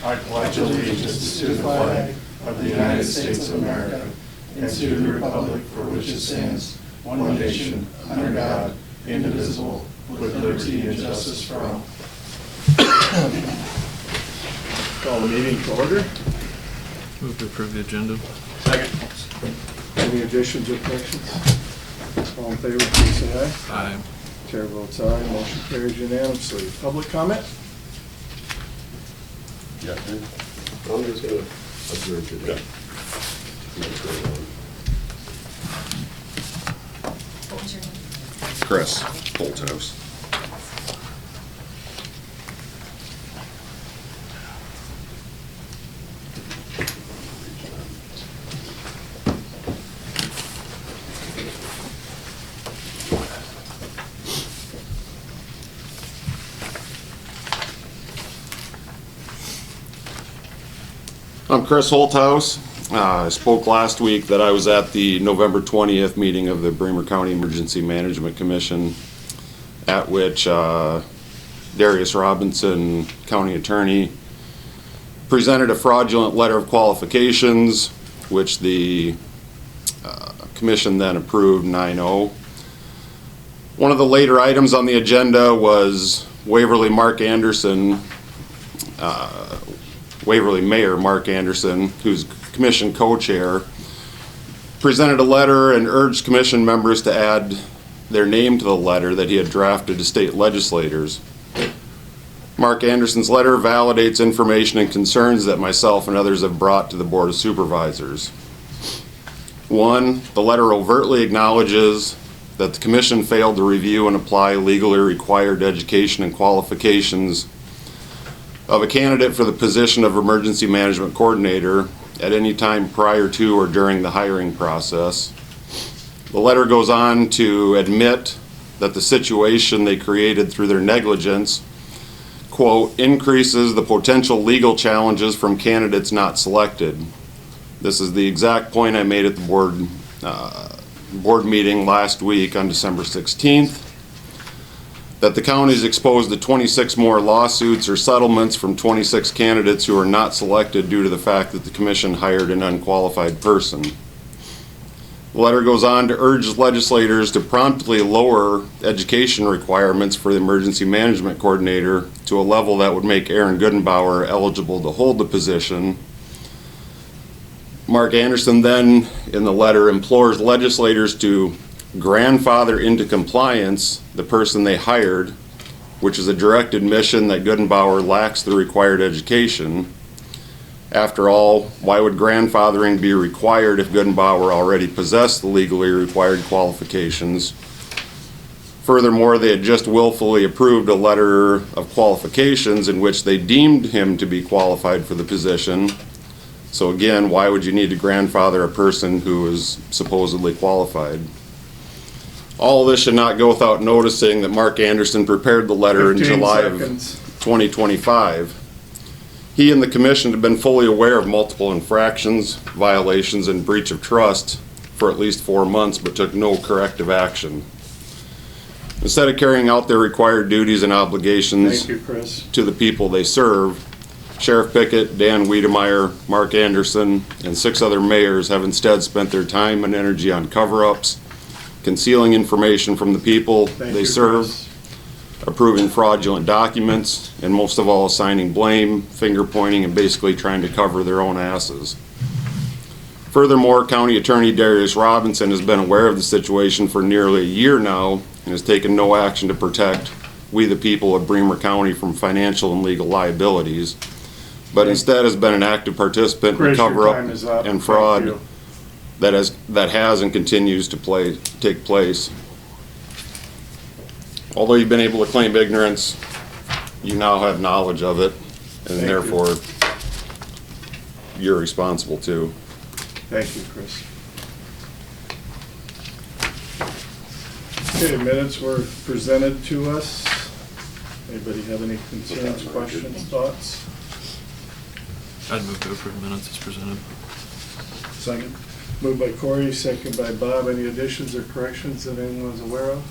I pledge allegiance to the flag of the United States of America and to the republic for which it stands, one nation, under God, indivisible, with liberty and justice for all. Call the meeting to order. Move to approve the agenda. Second. Any additions or corrections? All in favor, please say aye. Aye. Chair votes aye. Motion carries unanimously. Public comment? Yeah. I'm just gonna observe today. What's going on? What was your name? Chris Holthouse. I'm Chris Holthouse. I spoke last week that I was at the November 20th meeting of the Bremer County Emergency Management Commission, at which Darius Robinson, County Attorney, presented a fraudulent letter of qualifications, which the Commission then approved 9-0. One of the later items on the agenda was Waverly Mayor Mark Anderson, who's Commission co-chair, presented a letter and urged Commission members to add their name to the letter that he had drafted to state legislators. Mark Anderson's letter validates information and concerns that myself and others have brought to the Board of Supervisors. One, the letter overtly acknowledges that the Commission failed to review and apply legally required education and qualifications of a candidate for the position of Emergency Management Coordinator at any time prior to or during the hiring process. The letter goes on to admit that the situation they created through their negligence, quote, increases the potential legal challenges from candidates not selected. This is the exact point I made at the board meeting last week on December 16th. That the county is exposed to 26 more lawsuits or settlements from 26 candidates who are not selected due to the fact that the Commission hired an unqualified person. The letter goes on to urge legislators to promptly lower education requirements for the Emergency Management Coordinator to a level that would make Aaron Goodenbauer eligible to hold the position. Mark Anderson then, in the letter, implores legislators to grandfather into compliance the person they hired, which is a direct admission that Goodenbauer lacks the required education. After all, why would grandfathering be required if Goodenbauer already possessed the legally required qualifications? Furthermore, they had just willfully approved a letter of qualifications in which they deemed him to be qualified for the position. So again, why would you need to grandfather a person who is supposedly qualified? All of this should not go without noticing that Mark Anderson prepared the letter in July of 2025. He and the Commission have been fully aware of multiple infractions, violations, and breach of trust for at least 4 months, but took no corrective action. Instead of carrying out their required duties and obligations Thank you, Chris. to the people they serve, Sheriff Pickett, Dan Wiedemeyer, Mark Anderson, and 6 other mayors have instead spent their time and energy on cover-ups, concealing information from the people they serve, approving fraudulent documents, and most of all, assigning blame, finger pointing, and basically trying to cover their own asses. Furthermore, County Attorney Darius Robinson has been aware of the situation for nearly a year now and has taken no action to protect we the people of Bremer County from financial and legal liabilities, but instead has been an active participant in cover-up and fraud that has and continues to take place. Although you've been able to claim ignorance, you now have knowledge of it, and therefore you're responsible too. Thank you, Chris. Okay, minutes were presented to us. Anybody have any concerns, questions, thoughts? I'd move to approve minutes as presented. Second. Moved by Corey, second by Bob. Any additions or corrections that anyone's aware of?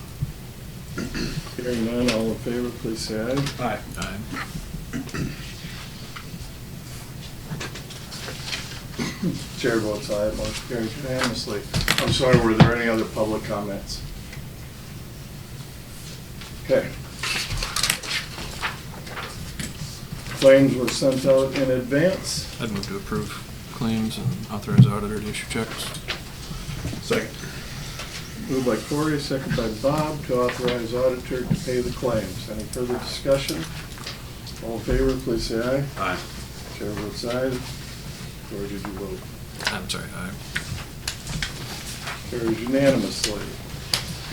Hearing none, all in favor, please say aye. Aye. Chair votes aye, motion carries unanimously. I'm sorry, were there any other public comments? Okay. Claims were sent out in advance. I'd move to approve claims and authorize auditor to issue checks. Second. Moved by Corey, second by Bob, to authorize auditor to pay the claims. Any further discussion? All in favor, please say aye. Aye. Chair votes aye. Corey, did you vote? I'm sorry, aye. Carries unanimously.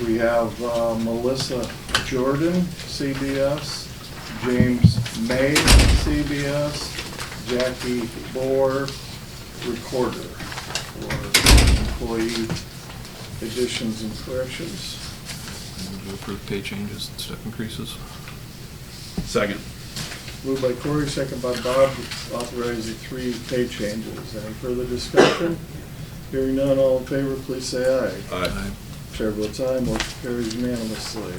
We have Melissa Jordan, CBS, James May, CBS, Jackie Bohr, Recorder, for employee additions and corrections. I move to approve pay changes and step increases. Second. Moved by Corey, second by Bob, to authorize the 3 pay changes. Any further discussion? Hearing none, all in favor, please say aye. Aye. Chair votes aye, motion carries unanimously.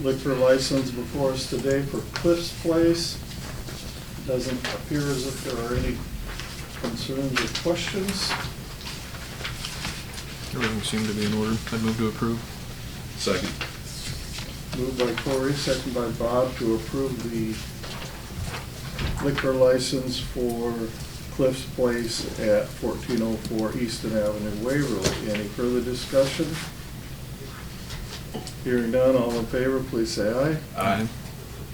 Liquor license before us today for Cliff's Place. Doesn't appear as if there are any concerns or questions. Everything seemed to be in order. I'd move to approve. Second. Moved by Corey, second by Bob, to approve the liquor license for Cliff's Place at 1404 Easton Avenue, Waverly. Any further discussion? Hearing none, all in favor, please say aye. Aye.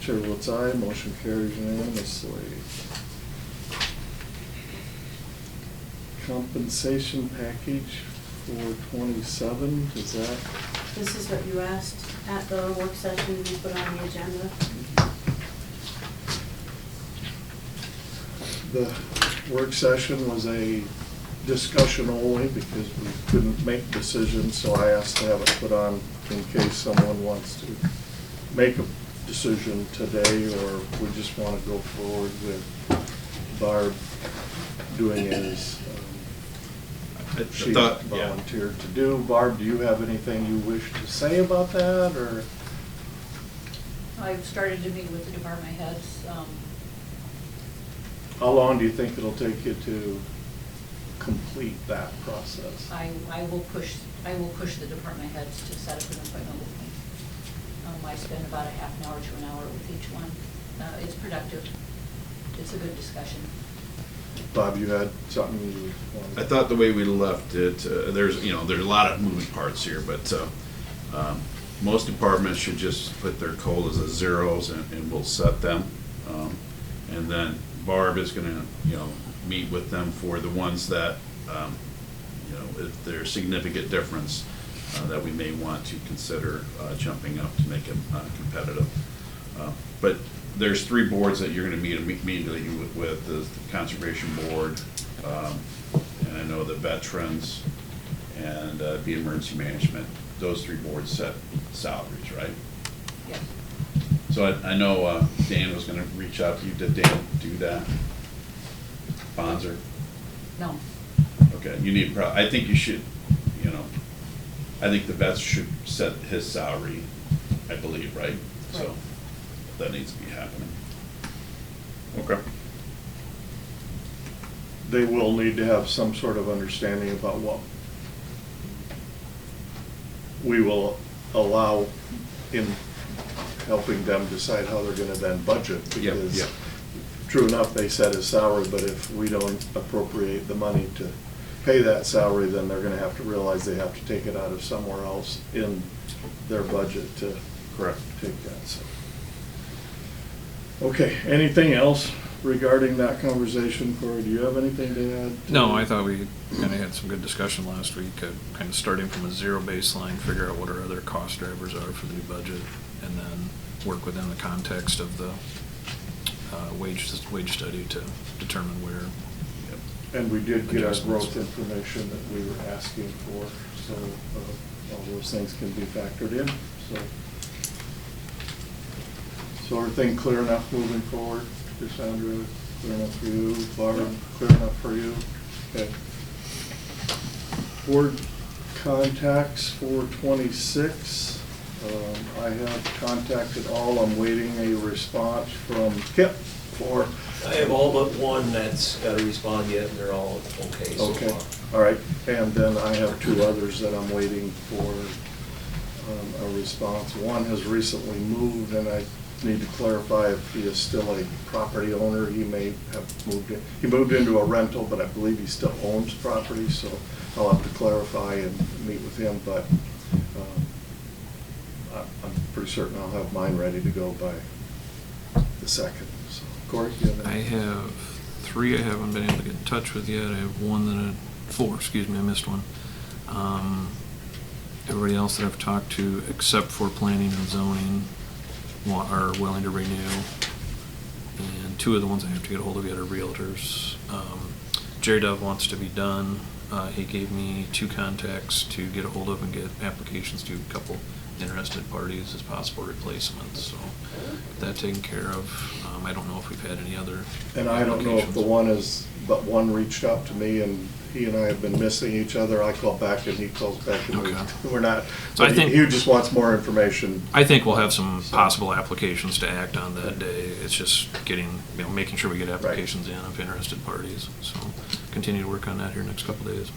Chair votes aye, motion carries unanimously. Compensation package for 27, is that? This is what you asked at the work session we put on the agenda. The work session was a discussion only because we couldn't make decisions, so I asked to have it put on in case someone wants to make a decision today, or we just want to go forward with Barb doing as she volunteered to do. Barb, do you have anything you wish to say about that, or? I've started to meet with the department heads. How long do you think it'll take you to complete that process? I will push the department heads to set up an appointment with me. I spend about a half an hour to an hour with each one. It's productive. It's a good discussion. Bob, you had something you wanted? I thought the way we left it, there's a lot of moving parts here, but most departments should just put their COLAs as zeros and we'll set them. And then Barb is gonna, meet with them for the ones that, if there's significant difference, that we may want to consider jumping up to make them competitive. But there's 3 boards that you're gonna meet immediately with the Conservation Board, and I know the Veterans, and the Emergency Management. Those 3 boards set salaries, right? Yes. So I know Dan was gonna reach out to you. Did Dan do that? Bonzer? No. Okay, you need, I think you should, I think the vets should set his salary, I believe, right? So Right. that needs to be happening. Okay. They will need to have some sort of understanding about what we will allow in helping them decide how they're gonna then budget. Yep, Because yep. true enough, they set his salary, but if we don't appropriate the money to pay that salary, then they're gonna have to realize they have to take it out of somewhere else in their budget to Correct. take that, so. Okay, anything else regarding that conversation, Corey? Do you have anything to add? No, I thought we kind of had some good discussion last week, kind of starting from a zero baseline, figure out what our other cost drivers are for the new budget, and then work within the context of the wage study to determine where. And we did get our Adjustments. growth information that we were asking for, so all those things can be factored in, so. So everything clear enough moving forward, Cassandra, clear enough for you, Barb, clear enough for you? Okay. Board contacts for 26. I have contacted all, I'm waiting a response from Kip 4? I have all but one that's got to respond yet, and they're all okay so Okay, far. all right. And then I have 2 others that I'm waiting for a response. One has recently moved, and I need to clarify if he is still a property owner. He may have moved in. He moved into a rental, but I believe he still owns property, so I'll have to clarify and meet with him. But I'm pretty certain I'll have mine ready to go by the 2nd. So, Corey, you have any? I have 3 I haven't been able to get in touch with yet. I have 4, excuse me, I missed one. Everybody else that I've talked to, except for planning and zoning, are willing to renew. And 2 of the ones I have to get a hold of yet are realtors. Jerry Dove wants to be done. He gave me 2 contacts to get a hold of and get applications to a couple interested parties as possible replacements. So get that taken care of. I don't know if we've had any other And I don't know if the one is, but one reached out to me, and he and I have been missing each other. I call back and he calls back, and Okay. we're not. So I think- He just wants more information. I think we'll have some possible applications to act on that day. It's just getting, making sure we get applications in of interested parties. So continue to work on that here next couple of days.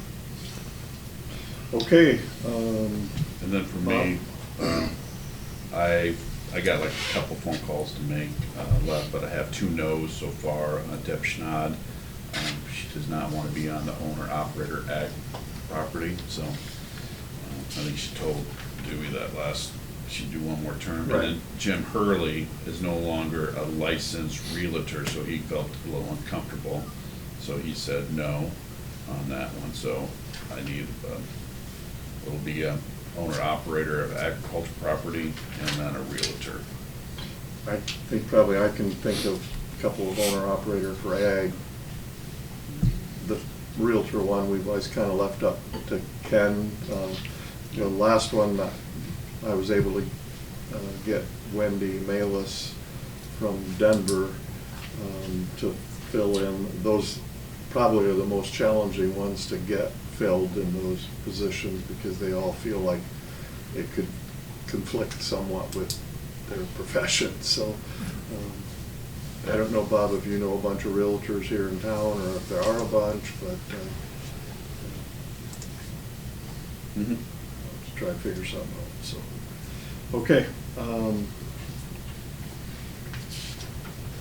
Okay. And then for me, I got like a couple phone calls to make left, but I have 2 no's so far. Deb Schnodd, she does not want to be on the owner-operator ag property, so I think she told Dewey that she'd do one more term. Right. And then Jim Hurley is no longer a licensed realtor, so he felt a little uncomfortable. So he said no on that one, so I need, it'll be a owner-operator of agricultural property and then a realtor. I think probably I can think of a couple of owner-operator for ag. The realtor one, we've always kind of left up to Ken. The last one, I was able to get Wendy Malis from Denver to fill in. Those probably are the most challenging ones to get filled in those positions, because they all feel like it could conflict somewhat with their profession. So I don't know, Bob, if you know a bunch of realtors here in town, or if there are a bunch, but let's try and figure something out. So, okay.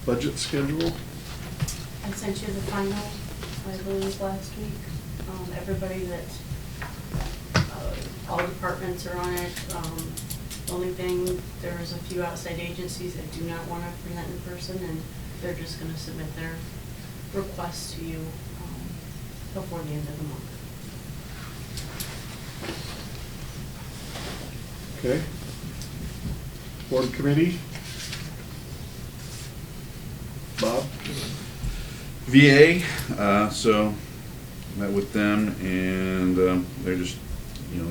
Budget schedule? I sent you the final, I believe, last week. Everybody that, all departments are on it. The only thing, there's a few outside agencies that do not want to present in person, and they're just going to submit their requests to you before the end of the month. Okay. Board committee? Bob? VA, so met with them, and they're just,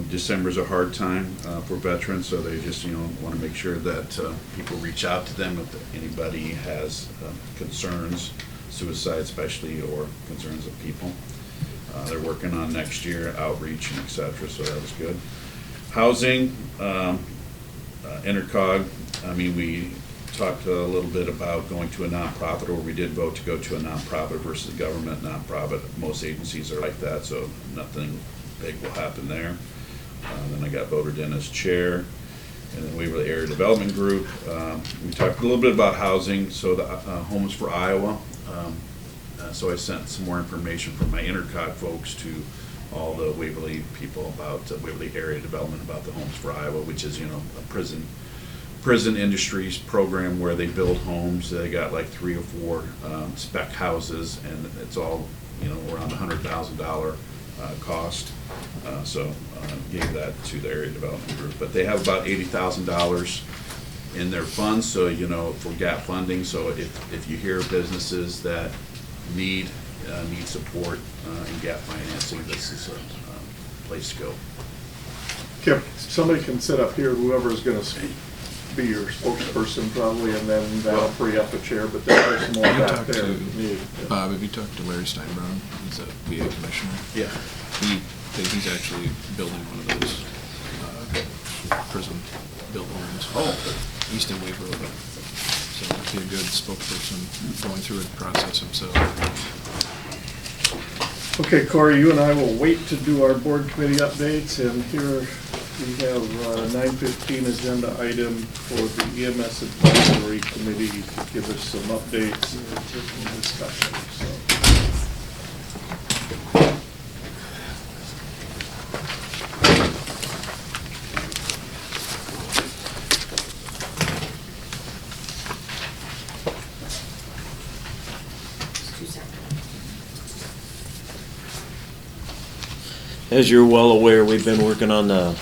December's a hard time for veterans, so they just, want to make sure that people reach out to them if anybody has concerns, suicide especially, or concerns of people. They're working on next year outreach and et cetera, so that was good. Housing, ENERCOG, we talked a little bit about going to a nonprofit, or we did vote to go to a nonprofit versus a government nonprofit. Most agencies are like that, so nothing big will happen there. Then I got voted in as chair. And then we were the area development group. We talked a little bit about housing, so the Homes for Iowa. So I sent some more information from my ENERCOG folks to all the Waverly people about Waverly area development, about the Homes for Iowa, which is, a prison industries program where they build homes. They got like 3 or 4 spec houses, and it's all, around $100,000 cost. So gave that to the area development group. But they have about $80,000 in their funds, so, for gap funding. So if you hear businesses that need support in gap financing, this is a place to go. Kip, somebody can sit up here, whoever's going to be your spokesperson probably, and then that'll free up a chair, but there are some more You back talked there. to, Bob, have you talked to Larry Steinbrown? He's a VA commissioner. Yeah. He's actually building one of those prison built homes. Oh. East in Waverly. So he'd be a good spokesperson going through the process himself. Okay, Corey, you and I will wait to do our board committee updates, and here we have 9:15 agenda item for the EMS Advisory Committee to give us some updates and discussion, so. As you're well aware, we've been working on the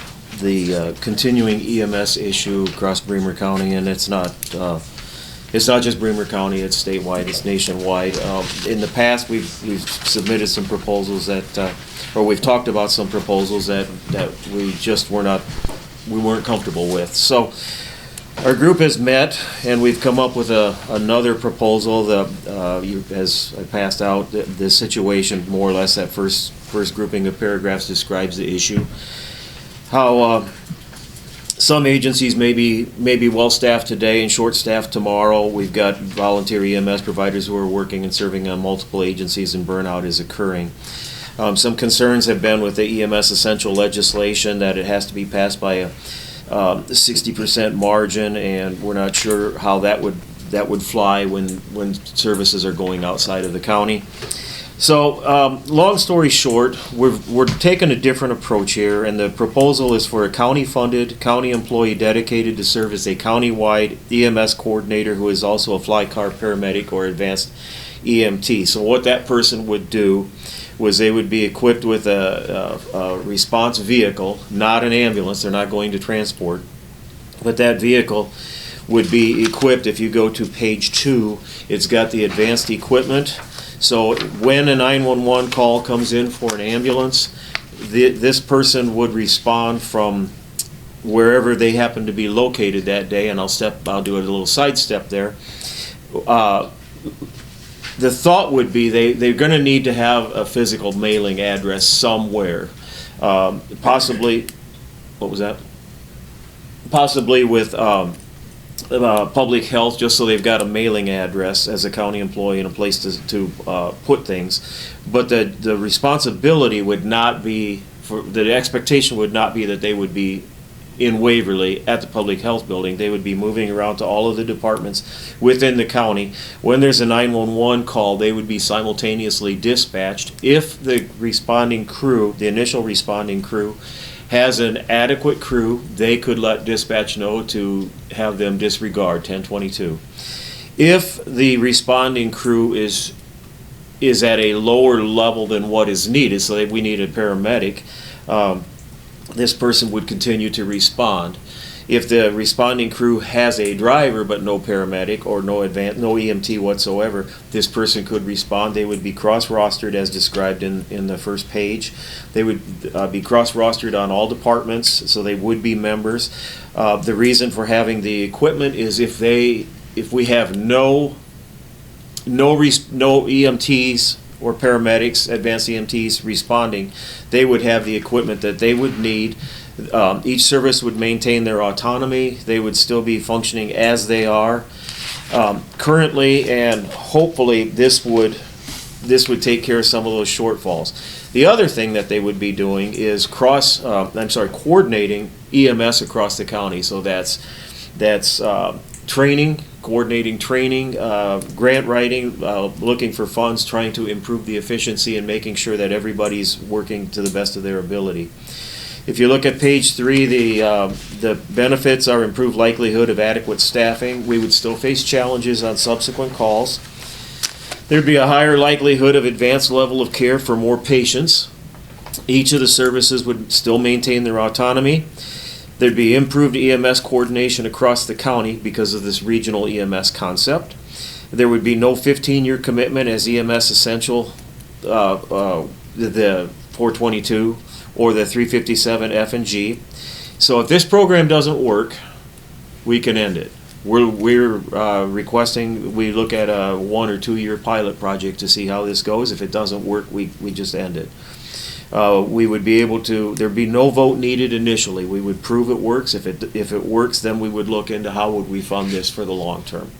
continuing EMS issue across Bremer County, and it's not just Bremer County, it's statewide, it's nationwide. In the past, we've submitted some proposals or we've talked about some proposals that we just weren't comfortable with. So our group has met, and we've come up with another proposal. As I passed out, the situation, more or less, that first grouping of paragraphs describes the issue. How some agencies may be well-staffed today and short-staffed tomorrow. We've got volunteer EMS providers who are working and serving on multiple agencies, and burnout is occurring. Some concerns have been with the EMS essential legislation, that it has to be passed by a 60% margin, and we're not sure how that would fly when services are going outside of the county. So, long story short, we're taking a different approach here, and the proposal is for a county-funded, county employee dedicated to serve as a county-wide EMS coordinator who is also a fly car paramedic or advanced EMT. So what that person would do was they would be equipped with a response vehicle, not an ambulance. They're not going to transport, but that vehicle would be equipped. If you go to page 2, it's got the advanced equipment. So when a 911 call comes in for an ambulance, this person would respond from wherever they happen to be located that day, and I'll do a little sidestep there. The thought would be they're going to need to have a physical mailing address somewhere, possibly. What was that? Possibly with public health, just so they've got a mailing address as a county employee and a place to put things. But the responsibility would not be the expectation would not be that they would be in Waverly at the public health building. They would be moving around to all of the departments within the county. When there's a 911 call, they would be simultaneously dispatched. If the responding crew, the initial responding crew, has an adequate crew, they could let dispatch know to have them disregard 1022. If the responding crew is at a lower level than what is needed, so that we need a paramedic, this person would continue to respond. If the responding crew has a driver but no paramedic or no EMT whatsoever, this person could respond. They would be cross-rostered as described in the first page. They would be cross-rostered on all departments, so they would be members. The reason for having the equipment is if we have no EMTs or paramedics, advanced EMTs responding, they would have the equipment that they would need. Each service would maintain their autonomy. They would still be functioning as they are currently, and hopefully this would take care of some of those shortfalls. The other thing that they would be doing is coordinating EMS across the county. So that's training, coordinating training, grant writing, looking for funds, trying to improve the efficiency, and making sure that everybody's working to the best of their ability. If you look at page 3, the benefits are improved likelihood of adequate staffing. We would still face challenges on subsequent calls. There'd be a higher likelihood of advanced level of care for more patients. Each of the services would still maintain their autonomy. There'd be improved EMS coordination across the county because of this regional EMS concept. There would be no 15-year commitment as EMS essential, the 422 or the 357 F and G. So if this program doesn't work, we can end it. We're requesting we look at a 1 or 2 year pilot project to see how this goes. If it doesn't work, we just end it. We would be able to, there'd be no vote needed initially. We would prove it works. If it works, then we would look into how would we fund this for the long term.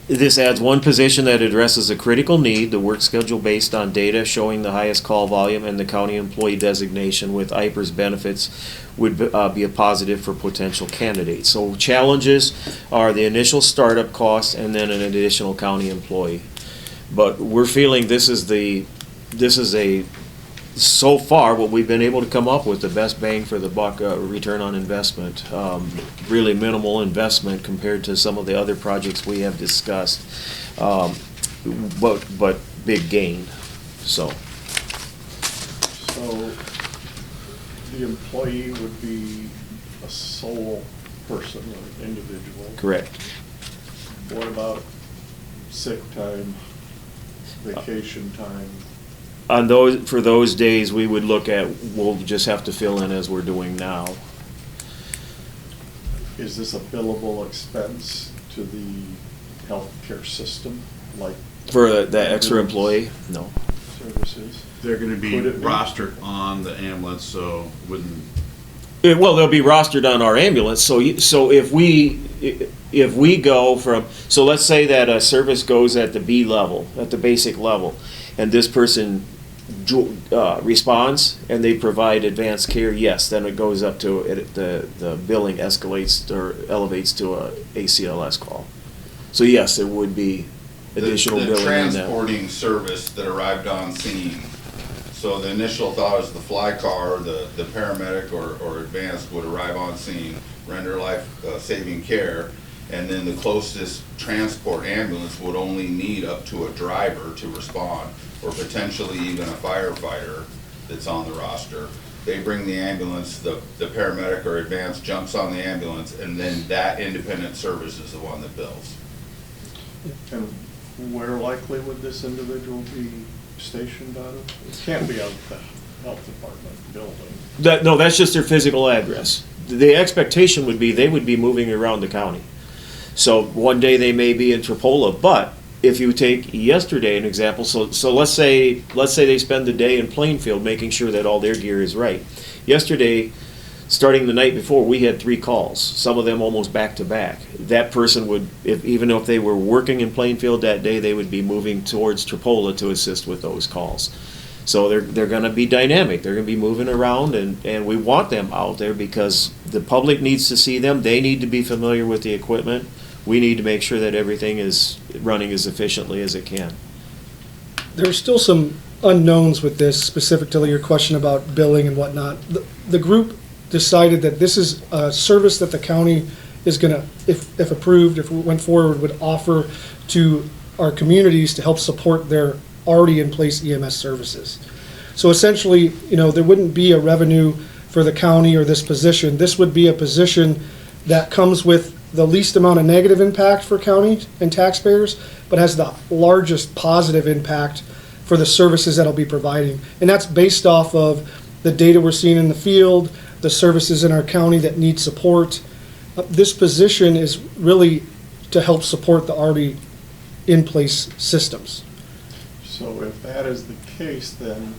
This adds one position that addresses a critical need, the work schedule based on data showing the highest call volume, and the county employee designation with IPERS benefits would be a positive for potential candidates. So challenges are the initial startup costs and then an additional county employee. But we're feeling this is so far what we've been able to come up with, the best bang for the buck return on investment. Really minimal investment compared to some of the other projects we have discussed, but big gain. So the employee would be a sole person or individual. correct. What about sick time, vacation time? On those, for those days, we would look at, we'll just have to fill in as we're doing now. Is this a billable expense to the healthcare system, like For the extra employee, no. services? They're gonna be Could it be? rostered on the ambulance, so wouldn't, Well, they'll be rostered on our ambulance, so if we go from, so let's say that a service goes at the B level, at the basic level, and this person responds and they provide advanced care, yes, then it goes up to, the billing escalates or elevates to a ACLS call. So yes, there would be additional billing The in that. transporting service that arrived on scene. So the initial thought is the fly car, the paramedic or advanced would arrive on scene, render life-saving care, and then the closest transport ambulance would only need up to a driver to respond, or potentially even a firefighter that's on the roster. They bring the ambulance, the paramedic or advanced jumps on the ambulance, and then that independent service is the one that bills. And where likely would this individual be stationed out of? It can't be out of the health department building. No, that's just their physical address. The expectation would be they would be moving around the county. So one day they may be in Tripola, but if you take yesterday an example, so let's say they spend the day in Plainfield making sure that all their gear is right. Yesterday, starting the night before, we had 3 calls, some of them almost back to back. That person would, even if they were working in Plainfield that day, they would be moving towards Tripola to assist with those calls. So they're gonna be dynamic, they're gonna be moving around, and we want them out there because the public needs to see them, they need to be familiar with the equipment. We need to make sure that everything is running as efficiently as it can. There's still some unknowns with this, specific to your question about billing and whatnot. The group decided that this is a service that the county is gonna, if approved, if we went forward, would offer to our communities to help support their already in place EMS services. So essentially, there wouldn't be a revenue for the county or this position. This would be a position that comes with the least amount of negative impact for county and taxpayers, but has the largest positive impact for the services that'll be providing. And that's based off of the data we're seeing in the field, the services in our county that need support. This position is really to help support the already in place systems. So if that is the case, then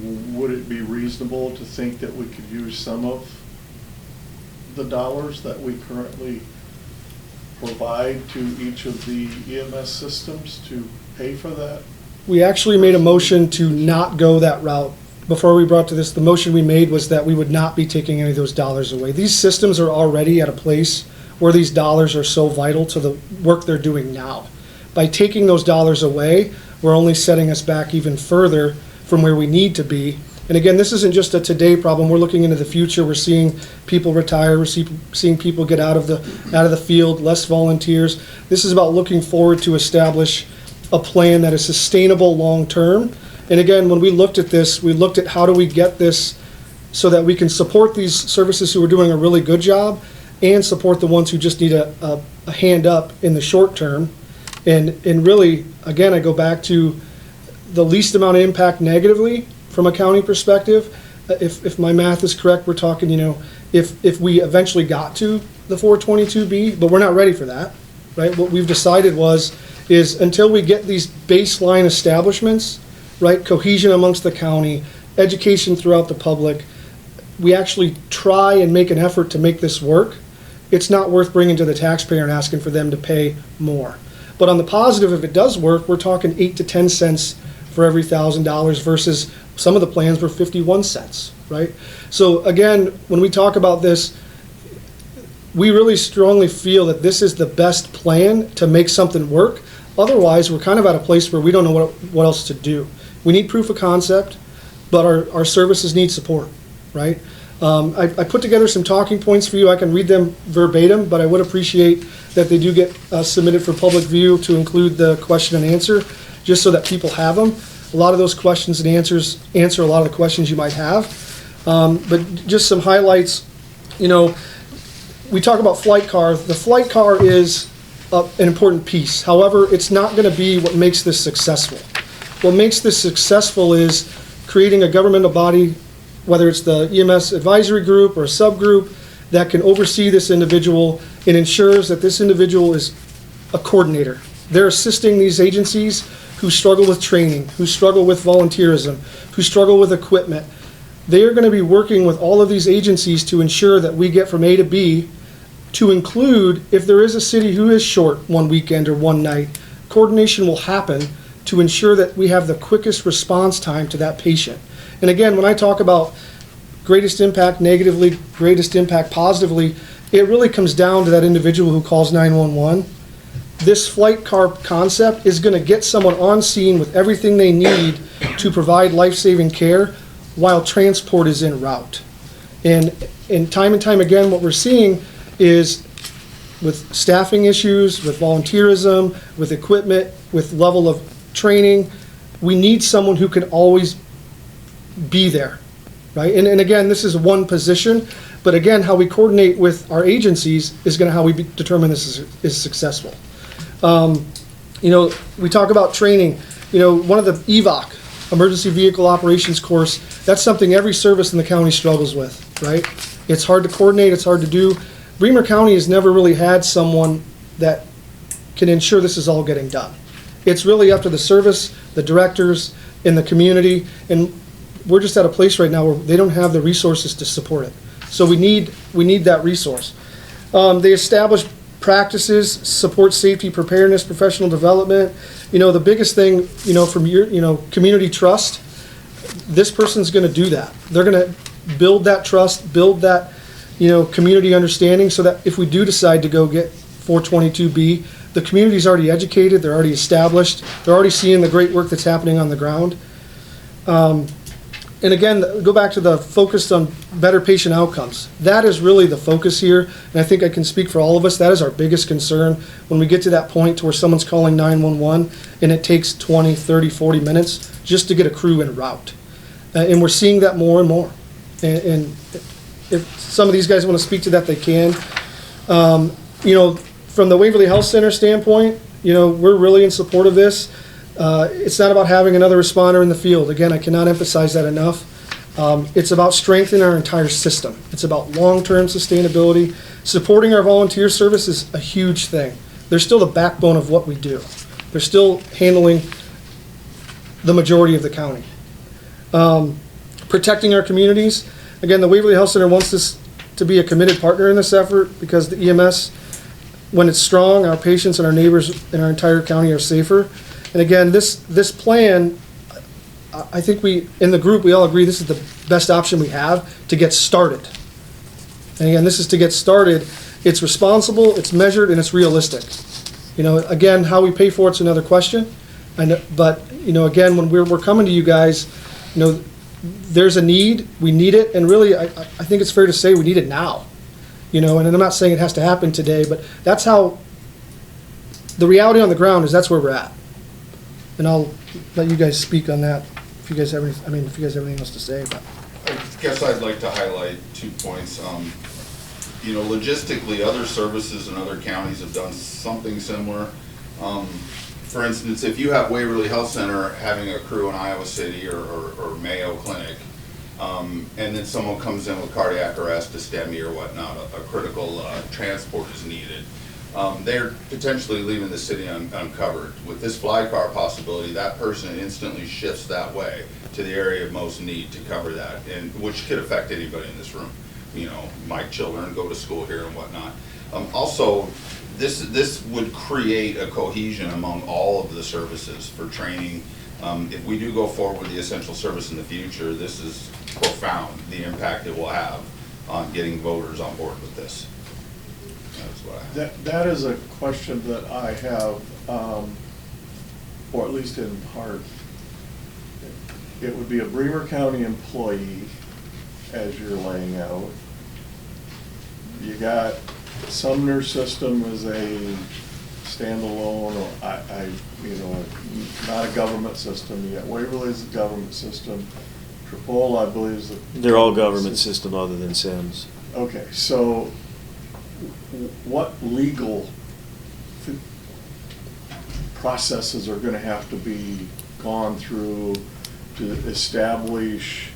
would it be reasonable to think that we could use some of the dollars that we currently provide to each of the EMS systems to pay for that? We actually made a motion to not go that route. Before we brought to this, the motion we made was that we would not be taking any of those dollars away. These systems are already at a place where these dollars are so vital to the work they're doing now. By taking those dollars away, we're only setting us back even further from where we need to be. And again, this isn't just a today problem. We're looking into the future. We're seeing people retire. We're seeing people get out of the field, less volunteers. This is about looking forward to establish a plan that is sustainable long term. And again, when we looked at this, we looked at how do we get this so that we can support these services who are doing a really good job and support the ones who just need a hand up in the short term. And really, again, I go back to the least amount of impact negatively from a county perspective. If my math is correct, we're talking, if we eventually got to the 422B, but we're not ready for that, right? What we've decided is until we get these baseline establishments right? Cohesion amongst the county, education throughout the public. We actually try and make an effort to make this work. It's not worth bringing to the taxpayer and asking for them to pay more. But on the positive, if it does work, we're talking 8 to 10 cents for every $1,000 versus some of the plans were 51 cents, right? So again, when we talk about this, we really strongly feel that this is the best plan to make something work. Otherwise, we're kind of at a place where we don't know what else to do. We need proof of concept, but our services need support, right? I put together some talking points for you. I can read them verbatim, but I would appreciate that they do get submitted for public view to include the question and answer, just so that people have them. A lot of those questions and answers answer a lot of the questions you might have. But just some highlights, we talk about flight car. The flight car is an important piece. However, it's not going to be what makes this successful. What makes this successful is creating a governmental body, whether it's the EMS advisory group or a subgroup, that can oversee this individual and ensures that this individual is a coordinator. They're assisting these agencies who struggle with training, who struggle with volunteerism, who struggle with equipment. They are going to be working with all of these agencies to ensure that we get from A to B, to include if there is a city who is short one weekend or one night, coordination will happen to ensure that we have the quickest response time to that patient. And again, when I talk about greatest impact negatively, greatest impact positively, it really comes down to that individual who calls 911. This flight car concept is going to get someone on scene with everything they need to provide life-saving care while transport is en route. And time again, what we're seeing is with staffing issues, with volunteerism, with equipment, with level of training, we need someone who can always be there, right? And again, this is one position, but again, how we coordinate with our agencies is going to how we determine this is successful. We talk about training. One of the EVOC, Emergency Vehicle Operations course, that's something every service in the county struggles with, right? It's hard to coordinate, it's hard to do. Bremer County has never really had someone that can ensure this is all getting done. It's really up to the service, the directors, and the community, and we're just at a place right now where they don't have the resources to support it. So we need that resource. They establish practices, support safety, preparedness, professional development. The biggest thing, from your, community trust, this person's gonna do that. They're gonna build that trust, build that, community understanding, so that if we do decide to go get 422B, the community's already educated, they're already established, they're already seeing the great work that's happening on the ground. And again, go back to the focus on better patient outcomes. That is really the focus here, and I think I can speak for all of us. That is our biggest concern when we get to that point to where someone's calling 911 and it takes 20, 30, 40 minutes just to get a crew en route. And we're seeing that more and more. And if some of these guys want to speak to that, they can. From the Waverly Health Center standpoint, we're really in support of this. It's not about having another responder in the field. Again, I cannot emphasize that enough. It's about strengthening our entire system. It's about long-term sustainability. Supporting our volunteer service is a huge thing. They're still the backbone of what we do. They're still handling the majority of the county. Protecting our communities. Again, the Waverly Health Center wants this to be a committed partner in this effort because the EMS, when it's strong, our patients and our neighbors in our entire county are safer. And again, this plan, I think in the group, we all agree this is the best option we have to get started. And again, this is to get started. It's responsible, it's measured, and it's realistic. Again, how we pay for it's another question. But again, when we're coming to you guys, there's a need, we need it, and really, I think it's fair to say we need it now. And I'm not saying it has to happen today, but that's how, the reality on the ground is that's where we're at. And I'll let you guys speak on that if you guys have anything else to say. But I guess I'd like to highlight 2 points. Logistically, other services in other counties have done something similar. For instance, if you have Waverly Health Center having a crew in Iowa City or Mayo Clinic, and then someone comes in with cardiac arrest, a STEMI or whatnot, a critical transport is needed. they're potentially leaving the city uncovered. With this fly car possibility, that person instantly shifts that way to the area of most need to cover that, and which could affect anybody in this room. You know, my children go to school here and whatnot. Also, this would create a cohesion among all of the services for training. If we do go forward with the essential service in the future, this is profound, the impact it will have on getting voters on board with this. That's what I have. That is a question that I have, or at least in part. It would be a Bremer County employee, as you're laying out. You got Sumner System as a standalone, or not a government system. You got Waverly as a government system. Tripole, I believe, is a. They're all government system other than Sims. Okay, so what legal processes are gonna have to be gone through to establish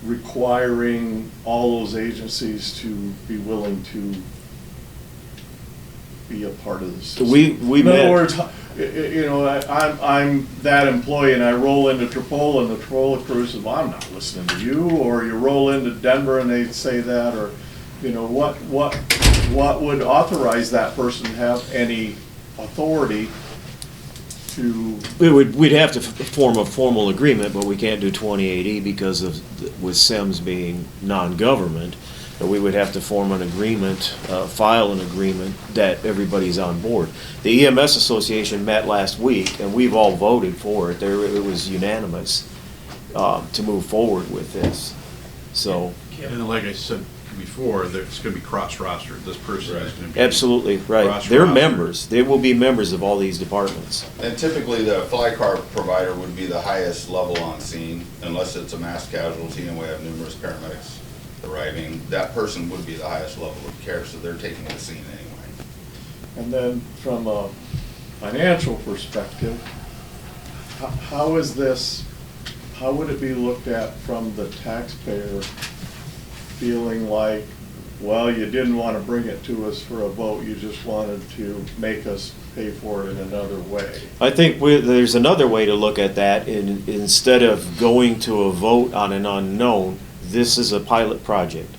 requiring all those agencies to be willing to be a part of the system? We In met. other words, I'm that employee and I roll into Tripole and the Tripole crew says, well, I'm not listening to you, or you roll into Denver and they say that, or, what would authorize that person to have any authority to? We'd have to form a formal agreement, but we can't do 2080 because with Sims being non-government. But we would have to form an agreement, file an agreement that everybody's on board. The EMS Association met last week, and we've all voted for it. It was unanimous to move forward with this. So. And like I said before, there's gonna be cross-roster. This person is gonna be. Absolutely, right. cross-rostered. They're members. They will be members of all these departments. And typically, the fly car provider would be the highest level on scene, unless it's a mass casualty and we have numerous paramedics arriving. That person would be the highest level of care, so they're taking the scene anyway. And then from a financial perspective, how is this, how would it be looked at from the taxpayer feeling like, well, you didn't want to bring it to us for a vote, you just wanted to make us pay for it in another way? I think there's another way to look at that. Instead of going to a vote on an unknown, this is a pilot project.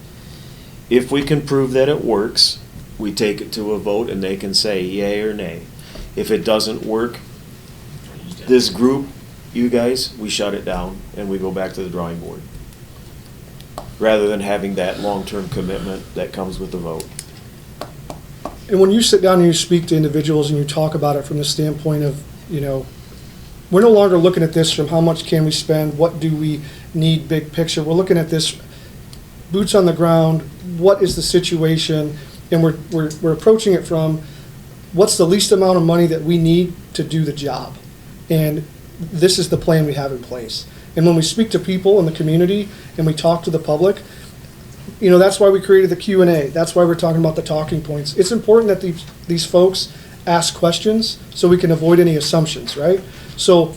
If we can prove that it works, we take it to a vote and they can say yay or nay. If it doesn't work, this group, you guys, we shut it down and we go back to the drawing board, rather than having that long-term commitment that comes with the vote. And when you sit down and you speak to individuals and you talk about it from the standpoint of, we're no longer looking at this from how much can we spend, what do we need, big picture. We're looking at this boots on the ground, what is the situation, and we're approaching it from what's the least amount of money that we need to do the job. And this is the plan we have in place. And when we speak to people in the community and we talk to the public, that's why we created the Q&A. That's why we're talking about the talking points. It's important that these folks ask questions so we can avoid any assumptions, right? So,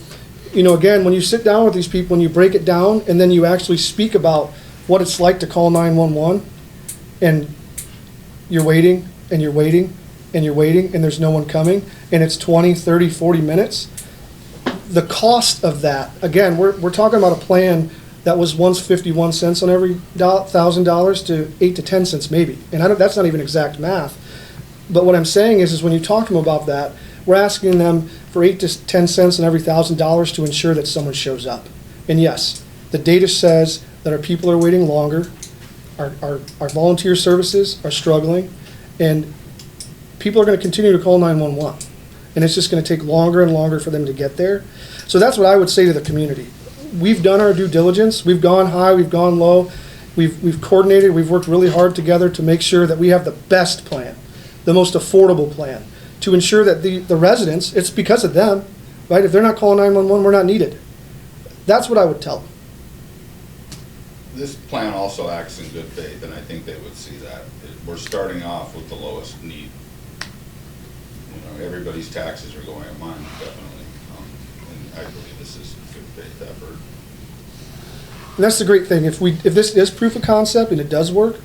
again, when you sit down with these people and you break it down and then you actually speak about what it's like to call 911 and you're waiting and you're waiting and you're waiting and there's no one coming and it's 20, 30, 40 minutes, the cost of that, again, we're talking about a plan that was once 51 cents on every $1,000 to 8 to 10 cents maybe. And that's not even exact math. But what I'm saying is when you talk to them about that, we're asking them for 8 to 10 cents on every $1,000 to ensure that someone shows up. And yes, the data says that our people are waiting longer, our volunteer services are struggling, and people are going to continue to call 911. And it's just going to take longer and longer for them to get there. So that's what I would say to the community. We've done our due diligence. We've gone high, we've gone low. We've coordinated, we've worked really hard together to make sure that we have the best plan, the most affordable plan, to ensure that the residents, it's because of them, right? If they're not calling 911, we're not needed. That's what I would tell them. This plan also acts in good faith, and I think they would see that. We're starting off with the lowest need. Everybody's taxes are going up, mine definitely, and I believe this is a good faith effort. And that's the great thing. If this is proof of concept and it does work,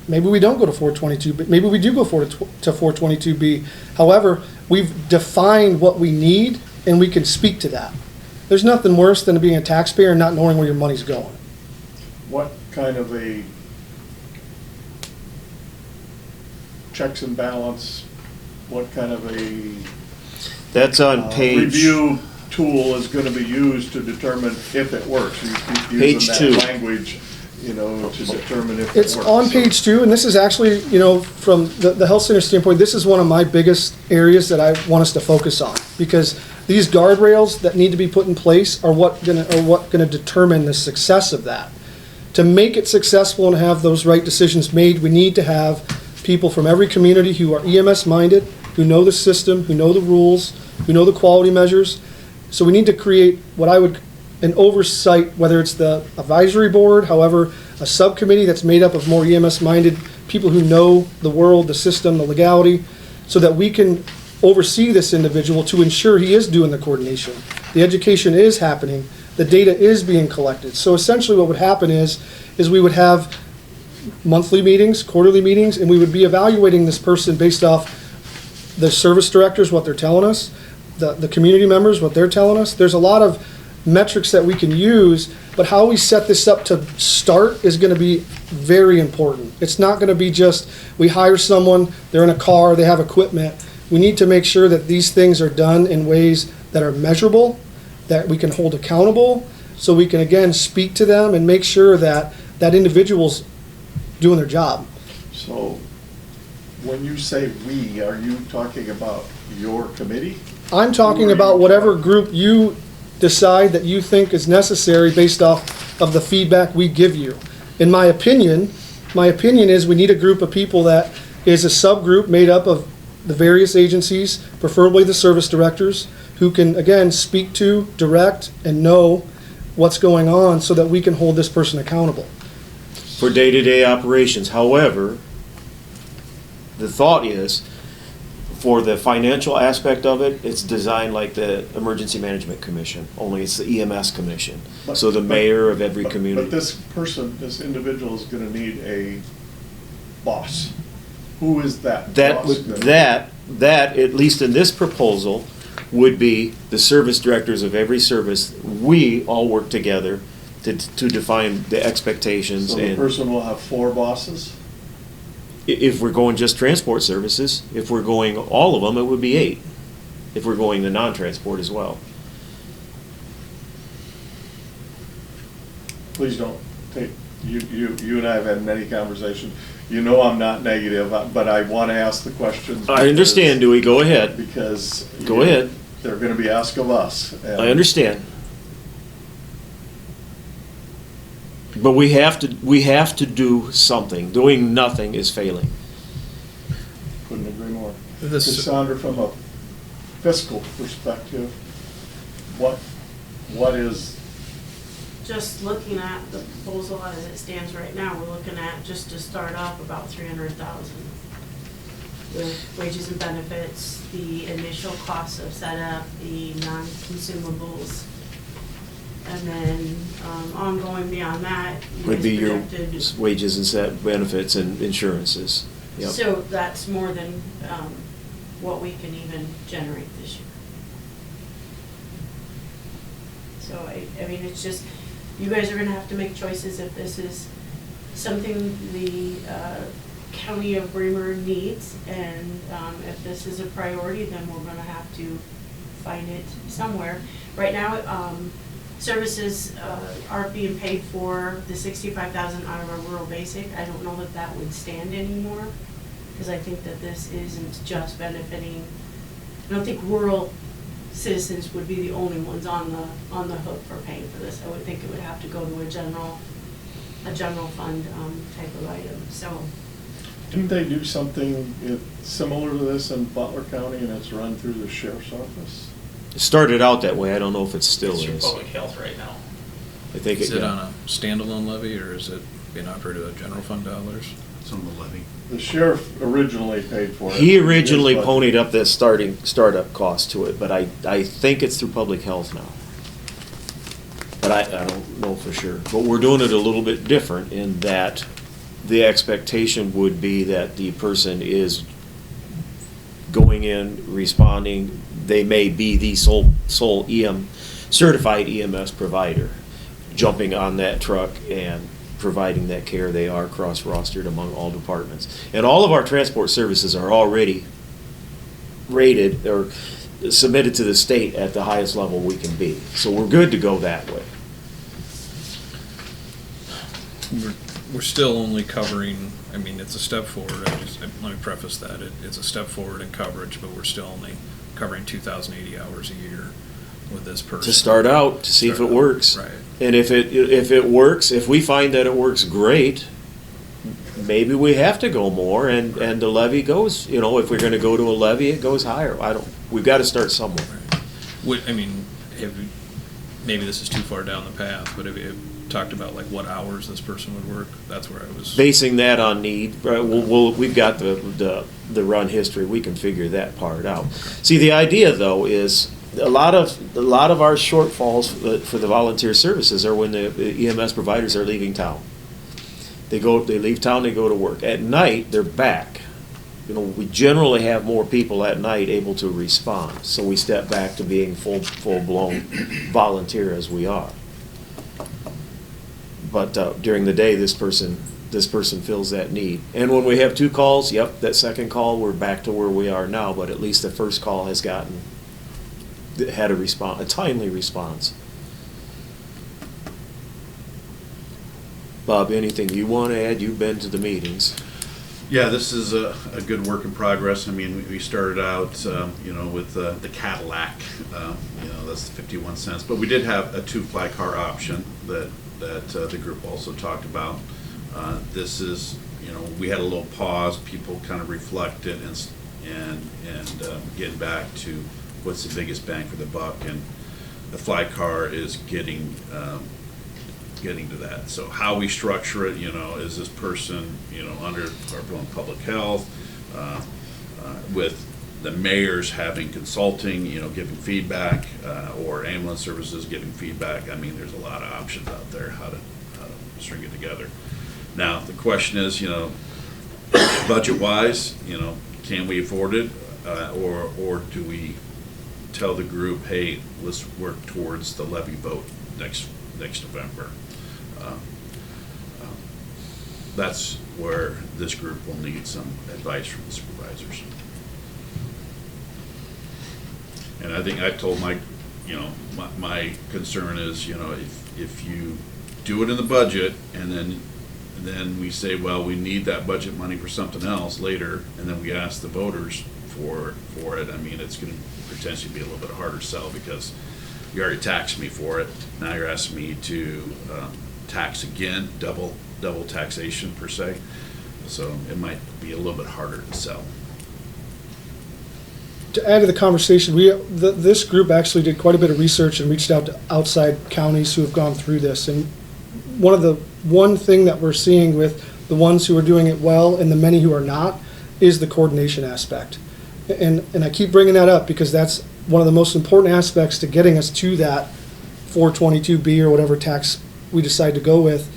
Maybe we don't go to 422, but maybe we do go to 422B. However, we've defined what we need and we can speak to that. There's nothing worse than being a taxpayer and not knowing where your money's going. What kind of a checks and balance, what kind of a That's on page. review tool is gonna be used to determine if it works? You keep Page using 2. that language, to determine if it works. It's on page 2, and this is actually, from the health center standpoint, this is one of my biggest areas that I want us to focus on, because these guardrails that need to be put in place are what gonna determine the success of that. To make it successful and have those right decisions made, we need to have people from every community who are EMS minded, who know the system, who know the rules, who know the quality measures. So we need to create an oversight, whether it's the advisory board, however, a subcommittee that's made up of more EMS-minded people who know the world, the system, the legality, so that we can oversee this individual to ensure he is doing the coordination. The education is happening, the data is being collected. So essentially what would happen is we would have monthly meetings, quarterly meetings, and we would be evaluating this person based off the service directors, what they're telling us, the community members, what they're telling us. There's a lot of metrics that we can use, but how we set this up to start is gonna be very important. It's not gonna be just, we hire someone, they're in a car, they have equipment. We need to make sure that these things are done in ways that are measurable, that we can hold accountable, so we can again speak to them and make sure that that individual's doing their job. So, when you say "we," are you talking about your committee? I'm talking about whatever group you decide that you think is necessary based off of the feedback we give you. In my opinion is we need a group of people that is a subgroup made up of the various agencies, preferably the service directors, who can, again, speak to, direct, and know what's going on so that we can hold this person accountable. For day-to-day operations. However, the thought is, for the financial aspect of it, it's designed like the Emergency Management Commission, only it's the EMS Commission. So the mayor of every community. But this individual is gonna need a boss. Who is that boss gonna be? That, at least in this proposal, would be the service directors of every service. We all work together to define the expectations. So the and person will have 4 bosses? if we're going just transport services, if we're going all of them, it would be 8. If we're going the non-transport as well. Please don't take, you and I have had many conversations. You know I'm not negative, but I want to ask the questions. I understand, Dewey, go ahead. Because. Go ahead. They're going to be asked of us. and- I understand. But we have to do something. Doing nothing is failing. Couldn't agree more. This- Cassandra, from a fiscal perspective, what is, Just looking at the proposal as it stands right now, we're looking at, just to start off, about 300,000. With wages and benefits, the initial costs of setup, the non-consumables, and then, ongoing beyond that, you Would guys be your projected. wages and set benefits and insurances. Yep. So that's more than, what we can even generate this year. So I mean, it's just, you guys are gonna have to make choices if this is something the, county of Bremer needs, and, if this is a priority, then we're gonna have to find it somewhere. Right now, services, are being paid for the 65,000 out of our rural basic. I don't know that that would stand anymore, because I think that this isn't just benefiting, I don't think rural citizens would be the only ones on the hook for paying for this. I would think it would have to go to a general fund, type of item, so. didn't they do something similar to this in Butler County and it's run through the sheriff's office? It started out that way. I don't know if it still It's your is. public health right now. I think Is it yeah. on a standalone levy, or is it being operated out of general fund dollars? It's on the levy. The sheriff originally paid for it. He originally His budget. ponied up that startup cost to it, but I think it's through public health now. But I don't know for sure. But we're doing it a little bit different in that the expectation would be that the person is going in, responding. They may be the sole certified EMS provider, jumping on that truck and providing that care. They are cross-rostered among all departments. And all of our transport services are already rated or submitted to the state at the highest level we can be. So we're good to go that way. We're still only covering, I mean, it's a step forward. Let me preface that. It's a step forward in coverage, but we're still only covering 2,080 hours a year with this person. To start out, to see if it works. Right. And if it works, if we find that it works great, maybe we have to go more, and the levy goes, if we're gonna go to a levy, it goes higher. We've gotta start somewhere. I mean, maybe this is too far down the path, but have you talked about like what hours this person would work? That's where I was. Basing that on need, right, we've got the run history, we can figure that part out. See, the idea though is, a lot of our shortfalls for the volunteer services are when the EMS providers are leaving town. They leave town, they go to work. At night, they're back. We generally have more people at night able to respond, so we step back to being full-blown volunteer as we are. But during the day, this person fills that need. And when we have 2 calls, yep, that second call, we're back to where we are now, but at least the first call has had a timely response. Bob, anything you want to add? You've been to the meetings. Yeah, this is a good work in progress. I mean, we started out, with the Cadillac, that's 51 cents. But we did have a 2 fly car option that the group also talked about. This is, we had a little pause. People kind of reflected and getting back to what's the biggest bang for the buck, and the fly car is getting to that. So how we structure it, is this person, under our own public health, with the mayors having consulting, giving feedback, or ambulance services giving feedback. I mean, there's a lot of options out there how to string it together. Now the question is, budget-wise, can we afford it, or do we tell the group, hey, let's work towards the levy vote next November? That's where this group will need some advice from the supervisors. And I think I told my concern is, if you do it in the budget and then we say, well, we need that budget money for something else later, and then we ask the voters for it, I mean, it's going to potentially be a little bit harder sell, because you already taxed me for it. Now you're asking me to tax again, double taxation per se. So it might be a little bit harder to sell. To add to the conversation, this group actually did quite a bit of research and reached out to outside counties who have gone through this. And one thing that we're seeing with the ones who are doing it well and the many who are not is the coordination aspect. And I keep bringing that up because that's one of the most important aspects to getting us to that 422B or whatever tax we decide to go with.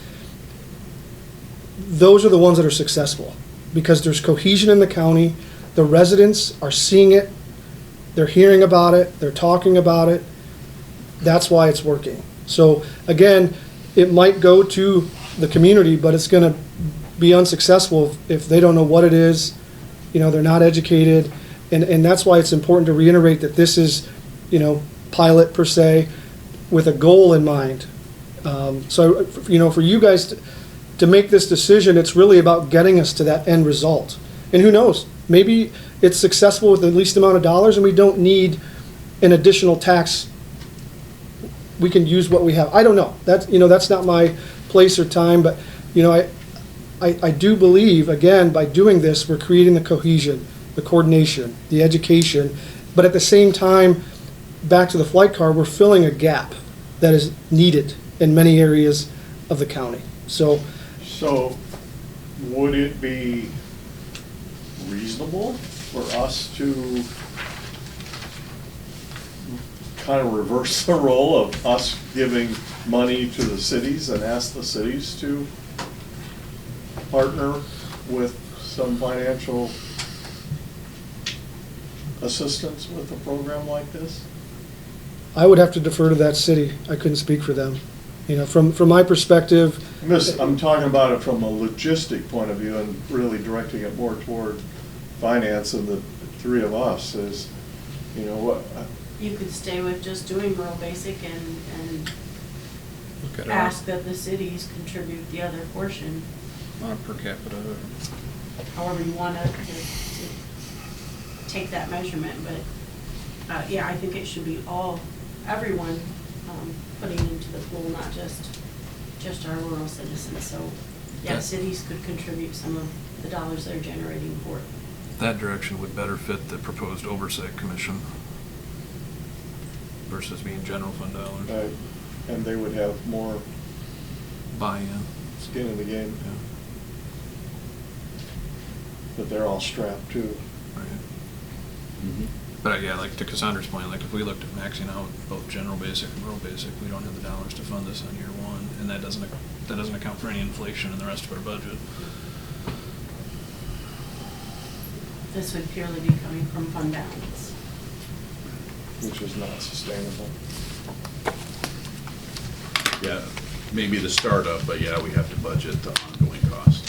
Those are the ones that are successful because there's cohesion in the county. The residents are seeing it. They're hearing about it. They're talking about it. That's why it's working. So again, it might go to the community, but it's going to be unsuccessful if they don't know what it is. They're not educated. And that's why it's important to reiterate that this is, pilot per se, with a goal in mind. So, for you guys to make this decision, it's really about getting us to that end result. And who knows, maybe it's successful with the least amount of dollars and we don't need an additional tax. We can use what we have. I don't know. That's not my place or time, but, I do believe, again, by doing this, we're creating the cohesion, the coordination, the education, but at the same time, back to the flight car, we're filling a gap that is needed in many areas of the county. So would it be reasonable for us to kind of reverse the role of us giving money to the cities and ask the cities to partner with some financial assistance with a program like this? I would have to defer to that city. I couldn't speak for them. You know, from my perspective, I'm talking about it from a logistic point of view and really directing it more toward finance and the three of us is, you know, what, You could stay with just doing rural basic and Look at ask that the cities contribute the other portion, on a per capita. however you want to take that measurement, but, yeah, I think it should be everyone, putting into the pool, not just our rural citizens, so, yeah, Okay. cities could contribute some of the dollars they're generating for it. That direction would better fit the proposed oversight commission versus being general fund dollars. and they would have more Buy-in. skin in the game, Yeah. but they're all strapped too. Right. Mhm. But yeah, like to Cassandra's point, like if we looked at maxing out both general basic and rural basic, we don't have the dollars to fund this on year one, and that doesn't account for any inflation in the rest of our budget. This would purely be coming from fund balance. Which is not sustainable. Yeah, maybe the startup, but yeah, we have to budget the ongoing cost.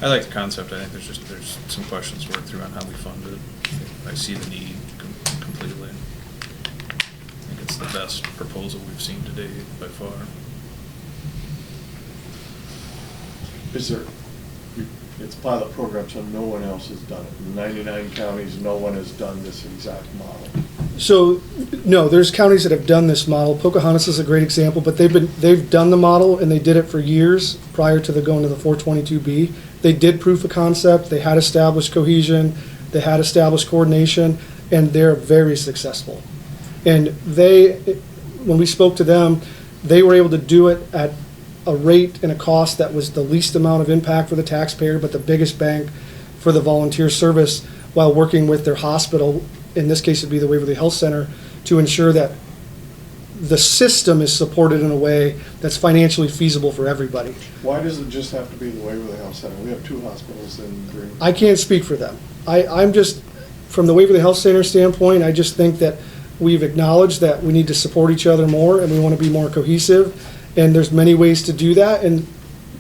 I like the concept. I think there's some questions to work through on how we fund it. I see the need completely. I think it's the best proposal we've seen to date by far. Is there, it's a pilot program, so no one else has done it. In 99 counties, no one has done this exact model. so, no, there's counties that have done this model. Pocahontas is a great example, but they've done the model and they did it for years prior to going to the 422B. They did proof of concept, they had established cohesion, they had established coordination, and they're very successful. And when we spoke to them, they were able to do it at a rate and a cost that was the least amount of impact for the taxpayer, but the biggest bang for the volunteer service, while working with their hospital, in this case it'd be the Waverly Health Center, to ensure that the system is supported in a way that's financially feasible for everybody. Why does it just have to be the Waverly Health Center? We have 2 hospitals in Bremer. I can't speak for them. I'm just, from the Waverly Health Center standpoint, I just think that we've acknowledged that we need to support each other more and we want to be more cohesive. And there's many ways to do that, and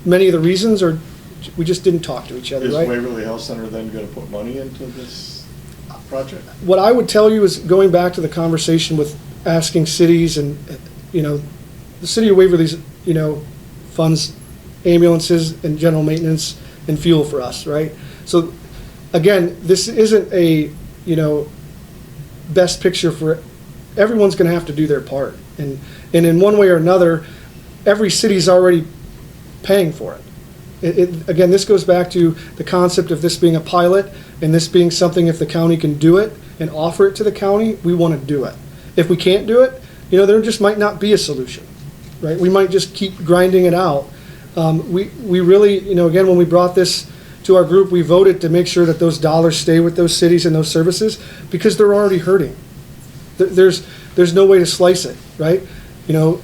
many of the reasons are, we just didn't talk to each other, Is right? Waverly Health Center then going to put money into this project? What I would tell you is, going back to the conversation with asking cities and, you know, the city of Waverly's, you know, funds ambulances and general maintenance and fuel for us, right? So, again, this isn't a, you know, best picture for, everyone's gonna have to do their part. And in one way or another, every city's already paying for it. Again, this goes back to the concept of this being a pilot and this being something, if the county can do it and offer it to the county, we want to do it. If we can't do it, you know, there just might not be a solution, right? We might just keep grinding it out. We really, you know, again, when we brought this to our group, we voted to make sure that those dollars stay with those cities and those services because they're already hurting. There's no way to slice it, right? You know,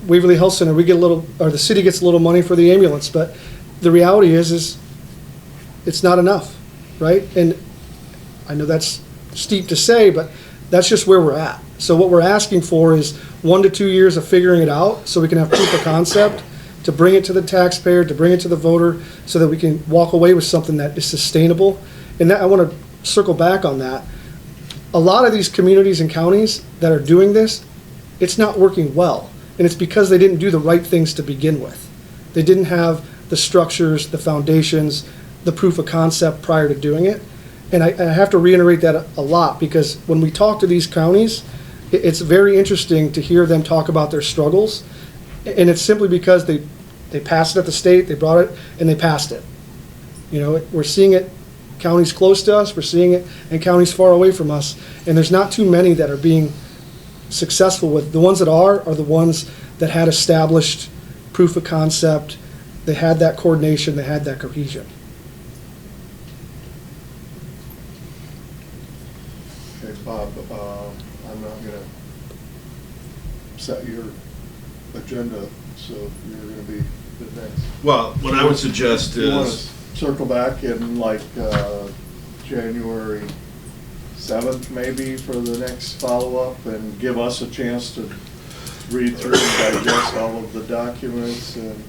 Waverly Health Center, we get a little, or the city gets a little money for the ambulance, but the reality is it's not enough, right? And I know that's steep to say, but that's just where we're at. So what we're asking for is 1 to 2 years of figuring it out so we can have proof of concept, to bring it to the taxpayer, to bring it to the voter, so that we can walk away with something that is sustainable. And that, I want to circle back on that. A lot of these communities and counties that are doing this, it's not working well. And it's because they didn't do the right things to begin with. They didn't have the structures, the foundations, the proof of concept prior to doing it. And I have to reiterate that a lot, because when we talk to these counties, it's very interesting to hear them talk about their struggles. And it's simply because they passed it at the state, they brought it, and they passed it. You know, we're seeing it counties close to us, we're seeing it in counties far away from us, and there's not too many that are being successful with. The ones that are the ones that had established proof of concept, they had that coordination, they had that cohesion. Okay, Bob, I'm not going to set your agenda, so you're going to be the next. Well, what I would suggest You wanna is, circle back in like, January 7th maybe for the next follow-up and give us a chance to read through and digest all of the documents and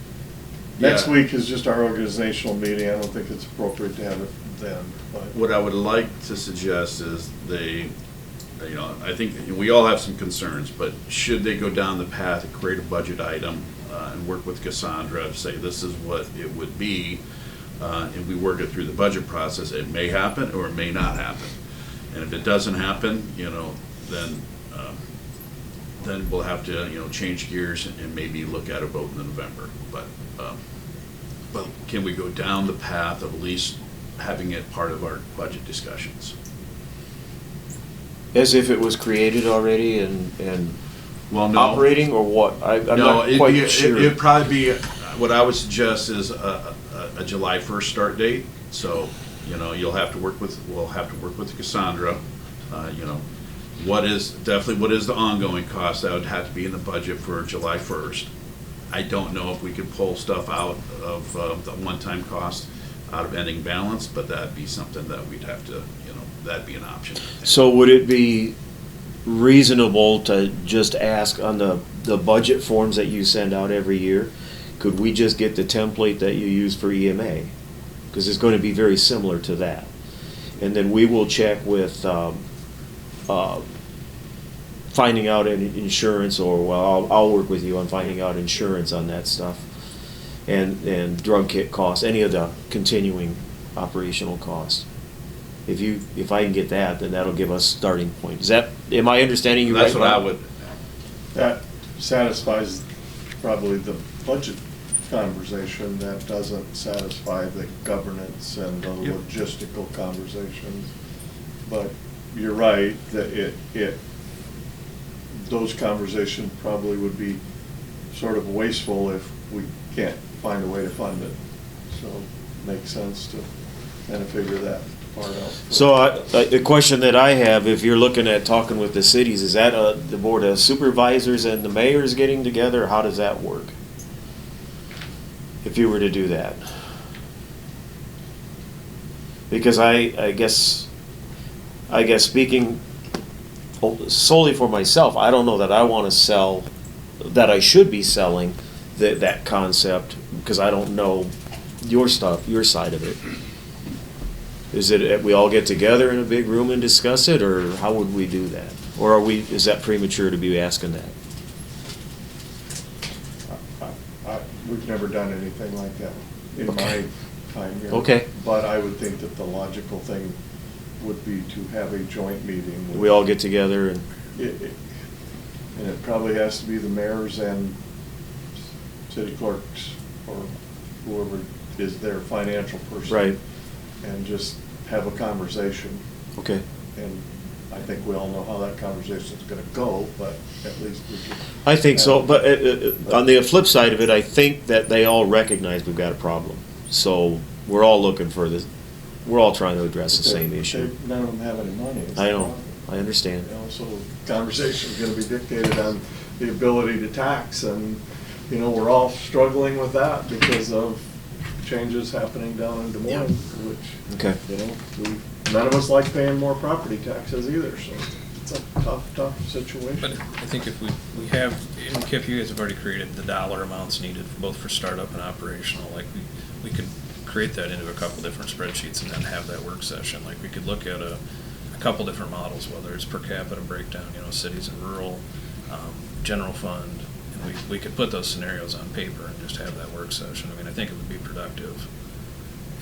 next Yeah. week is just our organizational meeting. I don't think it's appropriate to have it then, but. what I would like to suggest is I think we all have some concerns, but should they go down the path and create a budget item and work with Cassandra to say this is what it would be, and we work it through the budget process, it may happen or it may not happen. And if it doesn't happen, then we'll have to, change gears and maybe look at a vote in November. But can we go down the path of at least having it part of our budget discussions? As if it was created already and Well, no. operating, or what? I'm No, not quite sure. it'd probably be, what I would suggest is a July 1st start date. So, we'll have to work with Cassandra. What is the ongoing cost that would have to be in the budget for July 1st? I don't know if we could pull stuff out of the one-time cost out of ending balance, but that'd be something that we'd have to, that'd be an option. I think. So would it be reasonable to just ask on the budget forms that you send out every year, could we just get the template that you use for EMA? Because it's going to be very similar to that. And then we will check with finding out insurance, or, well, I'll work with you on finding out insurance on that stuff. And drug kit costs, any of the continuing operational costs. If I can get that, then that'll give us starting point. Am I understanding you right? That's what I Bob? would, That satisfies probably the budget conversation. That doesn't satisfy the governance and the Yep. logistical conversations. But you're right, that those conversations probably would be sort of wasteful if we can't find a way to fund it. So it makes sense to kind of figure that part out. So the question that I have, if you're looking at talking with the cities, is that the board of supervisors and the mayors getting together? How does that work? If you were to do that? Because I guess speaking solely for myself, I don't know that I want to sell, that I should be selling that concept, because I don't know your stuff, your side of it. Is it we all get together in a big room and discuss it, or how would we do that? Or is that premature to be asking that? We've never done anything like that in Okay. my time here. Okay. But I would think that the logical thing would be to have a joint meeting. with- We all get together and, And it probably has to be the mayors and city clerks or whoever is their financial person. right, And just have a conversation. okay. And I think we all know how that conversation's gonna go, but at least we could. I think so, but on the flip side of it, I think that they all recognize we've got a problem. So we're all looking for this, we're all trying to address the same issue. None of them have any money. is I the know, problem. I understand. So conversation's gonna be dictated on the ability to tax, and, we're all struggling with that because of changes happening down in Des Moines, which, Okay. none of us like paying more property taxes either, so it's a tough situation. But I think if we have, and Kip, you guys have already created the dollar amounts needed both for startup and operational, like we could create that into a couple different spreadsheets and then have that work session. Like we could look at a couple different models, whether it's per capita breakdown, cities and rural, general fund, and we could put those scenarios on paper and just have that work session. I mean, I think it would be productive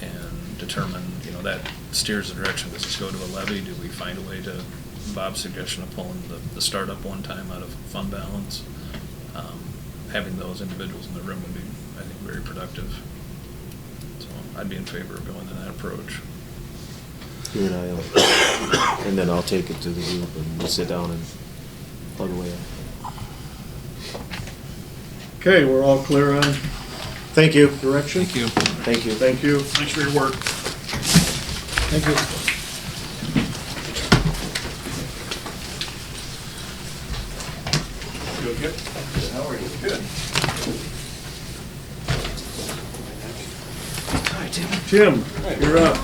and determine, that steers the direction. Does this go to a levy? Do we find a way to, Bob's suggestion of pulling the startup one time out of fund balance? Having those individuals in the room would be, I think, very productive. So I'd be in favor of going to that approach. You and I will. And then I'll take it to the group and we'll sit down and plug away. Okay, we're all clear on Thank you. direction? Thank you. Thank you. Thank you. thanks for your work. Thank you. You okay? How are you? Good. Tim, you're up.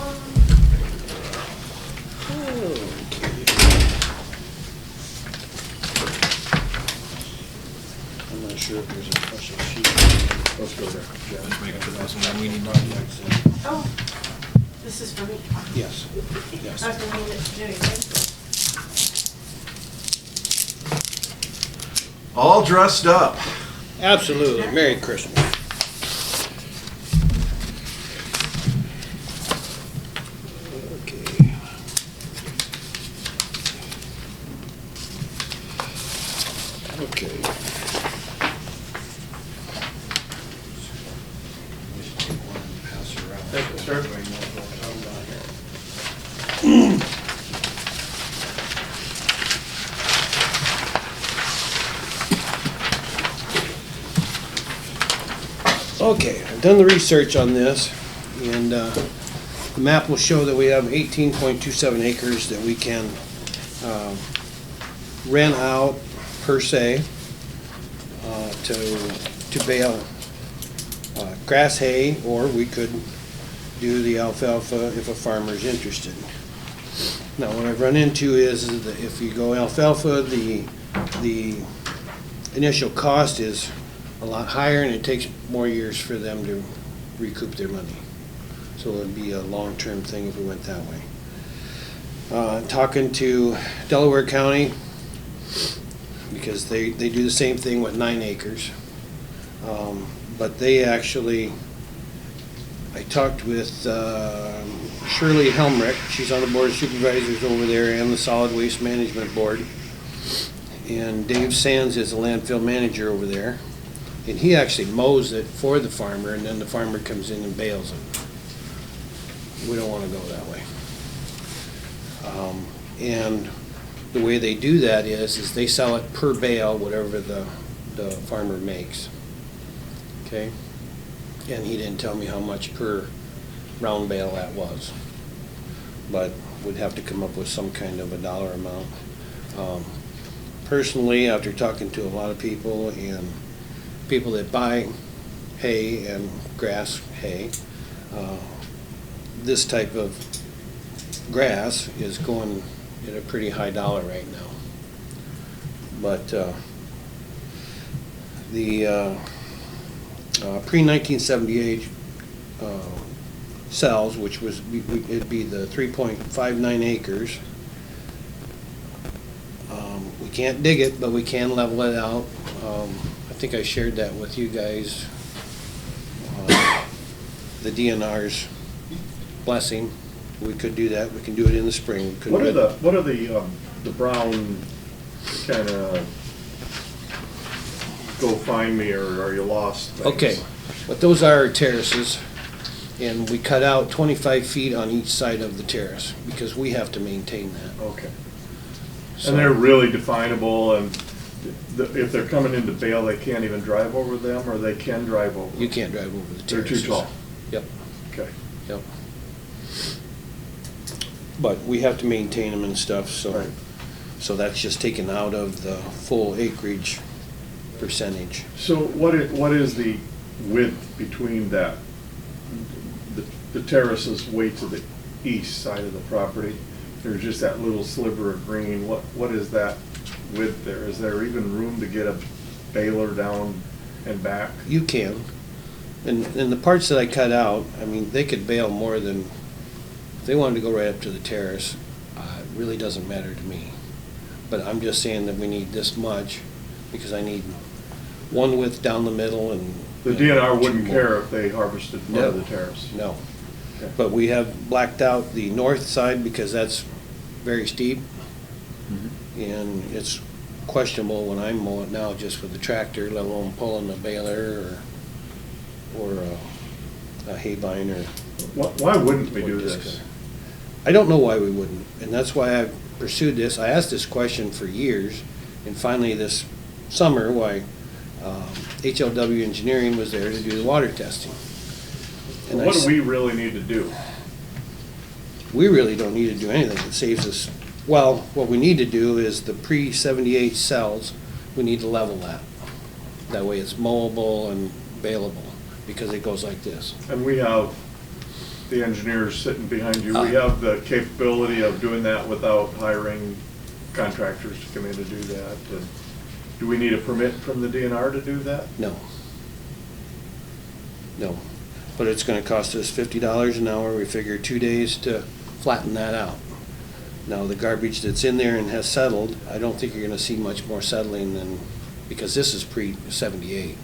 I'm not sure if there's a special sheet. Let's go there. Let's make it to this, and then we need to. Oh, this is for me. Yes, yes. I was gonna hand it to Jenny, right? All dressed up. Absolutely. Merry Christmas. Okay. Okay. Thank you, sir. Okay, I've done the research on this, and the map will show that we have 18.27 acres that we can rent out per se to bale grass hay, or we could do the alfalfa if a farmer's interested. Now, what I've run into is that if you go alfalfa, the initial cost is a lot higher, and it takes more years for them to recoup their money. So it would be a long-term thing if we went that way. Talking to Delaware County, because they do the same thing with 9 acres. But they actually, I talked with Shirley Helmrich, she's on the Board of Supervisors over there, and the Solid Waste Management Board. And Dave Sands is the landfill manager over there. And he actually mows it for the farmer, and then the farmer comes in and bales it. We don't want to go that way. And the way they do that is they sell it per bale, whatever the farmer makes. Okay? And he didn't tell me how much per round bale that was. But we'd have to come up with some kind of a dollar amount. Personally, after talking to a lot of people and people that buy hay and grass hay, this type of grass is going at a pretty high dollar right now. But the pre-1978 cells, which was it'd be the 3.59 acres. We can't dig it, but we can level it out. I think I shared that with you guys. The DNR's blessing. We could do that. We can do it in the spring. We couldn't What are the brown kind of go find me or are you lost things? Okay, what those are terraces, and we cut out 25 feet on each side of the terrace because we have to maintain that. Okay. So- And they're really definable, and if they're coming into bale, they can't even drive over them, or they can drive over them? You can't drive over the They're terraces. too tall? Yep, Okay. yep. But we have to maintain them and stuff, so, Right. so that's just taken out of the full acreage percentage. So what is the width between that, the terraces way to the east side of the property? There's just that little sliver of green. What is that width there? Is there even room to get a baler down and back? You can. And the parts that I cut out, I mean, they could bale more than, if they wanted to go right up to the terrace, it really doesn't matter to me. But I'm just saying that we need this much, because I need one width down the middle and. The you know, DNR two wouldn't more. care if they harvested part of the terrace? No. Okay. But we have blacked out the north side because that's very steep. And it's questionable when I mow it now just with the tractor, let alone pulling a baler or a hay vine or. Why wouldn't we do this? I don't know why we wouldn't, and that's why I pursued this. I asked this question for years, and finally this summer, why HLW Engineering was there to do the water testing. And What do we really need to do? We really don't need to do anything. It saves us, well, what we need to do is the pre-78 cells, we need to level that. That way it's mowable and bailable, because it goes like this. And we have the engineers sitting behind you, we have the capability of doing that without hiring contractors to come in to do that. And do we need a permit from the DNR to do that? No. No, but it's gonna cost us $50 an hour. We figure 2 days to flatten that out. Now, the garbage that's in there and has settled, I don't think you're gonna see much more settling than, because this is pre-78.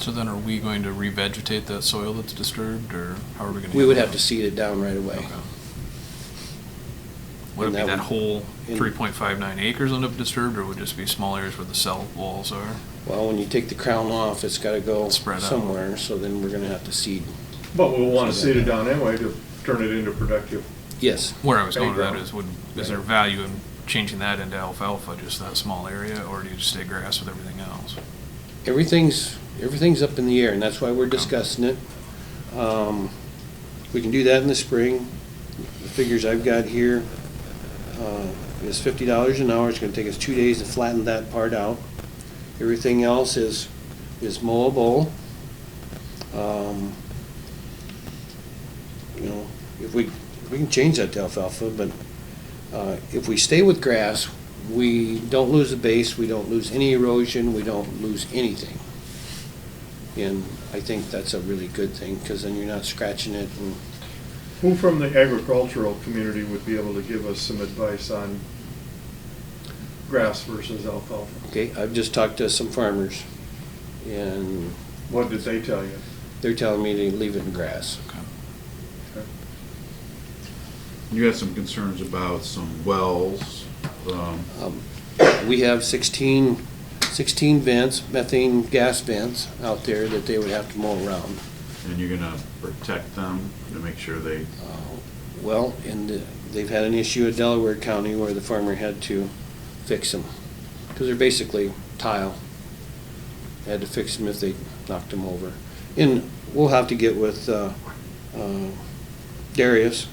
So then are we going to revegetate that soil that's disturbed, or how are we gonna? We would handle have to seed it down right away. Okay. Would it And be that that would- whole in- 3.59 acres end up disturbed, or would it just be small areas where the cell walls are? Well, when you take the crown off, it's gotta go Spread out. somewhere, so then we're gonna have to seed. But we'll want to seed it down anyway to turn it into productive. Yes, Where I was going with that Playground. is there value in changing that into alfalfa, just that small area, or do you just stay grass with everything else? everything's up in the air, and that's why we're discussing it. We can do that in the spring. The figures I've got here is $50 an hour. It's gonna take us 2 days to flatten that part out. Everything else is mowable. You know, if we can change that to alfalfa, but if we stay with grass, we don't lose the base, we don't lose any erosion, we don't lose anything. And I think that's a really good thing, because then you're not scratching it. And Who from the agricultural community would be able to give us some advice on grass versus alfalfa? okay, I've just talked to some farmers, and What did they tell you? they're telling me to leave it in grass. You had some concerns about some wells. We have 16 vents, methane gas vents out there that they would have to mow around. And you're gonna protect them to make sure they, Well, and they've had an issue at Delaware County where the farmer had to fix them, because they're basically tile. They had to fix them if they knocked them over. And we'll have to get with Darius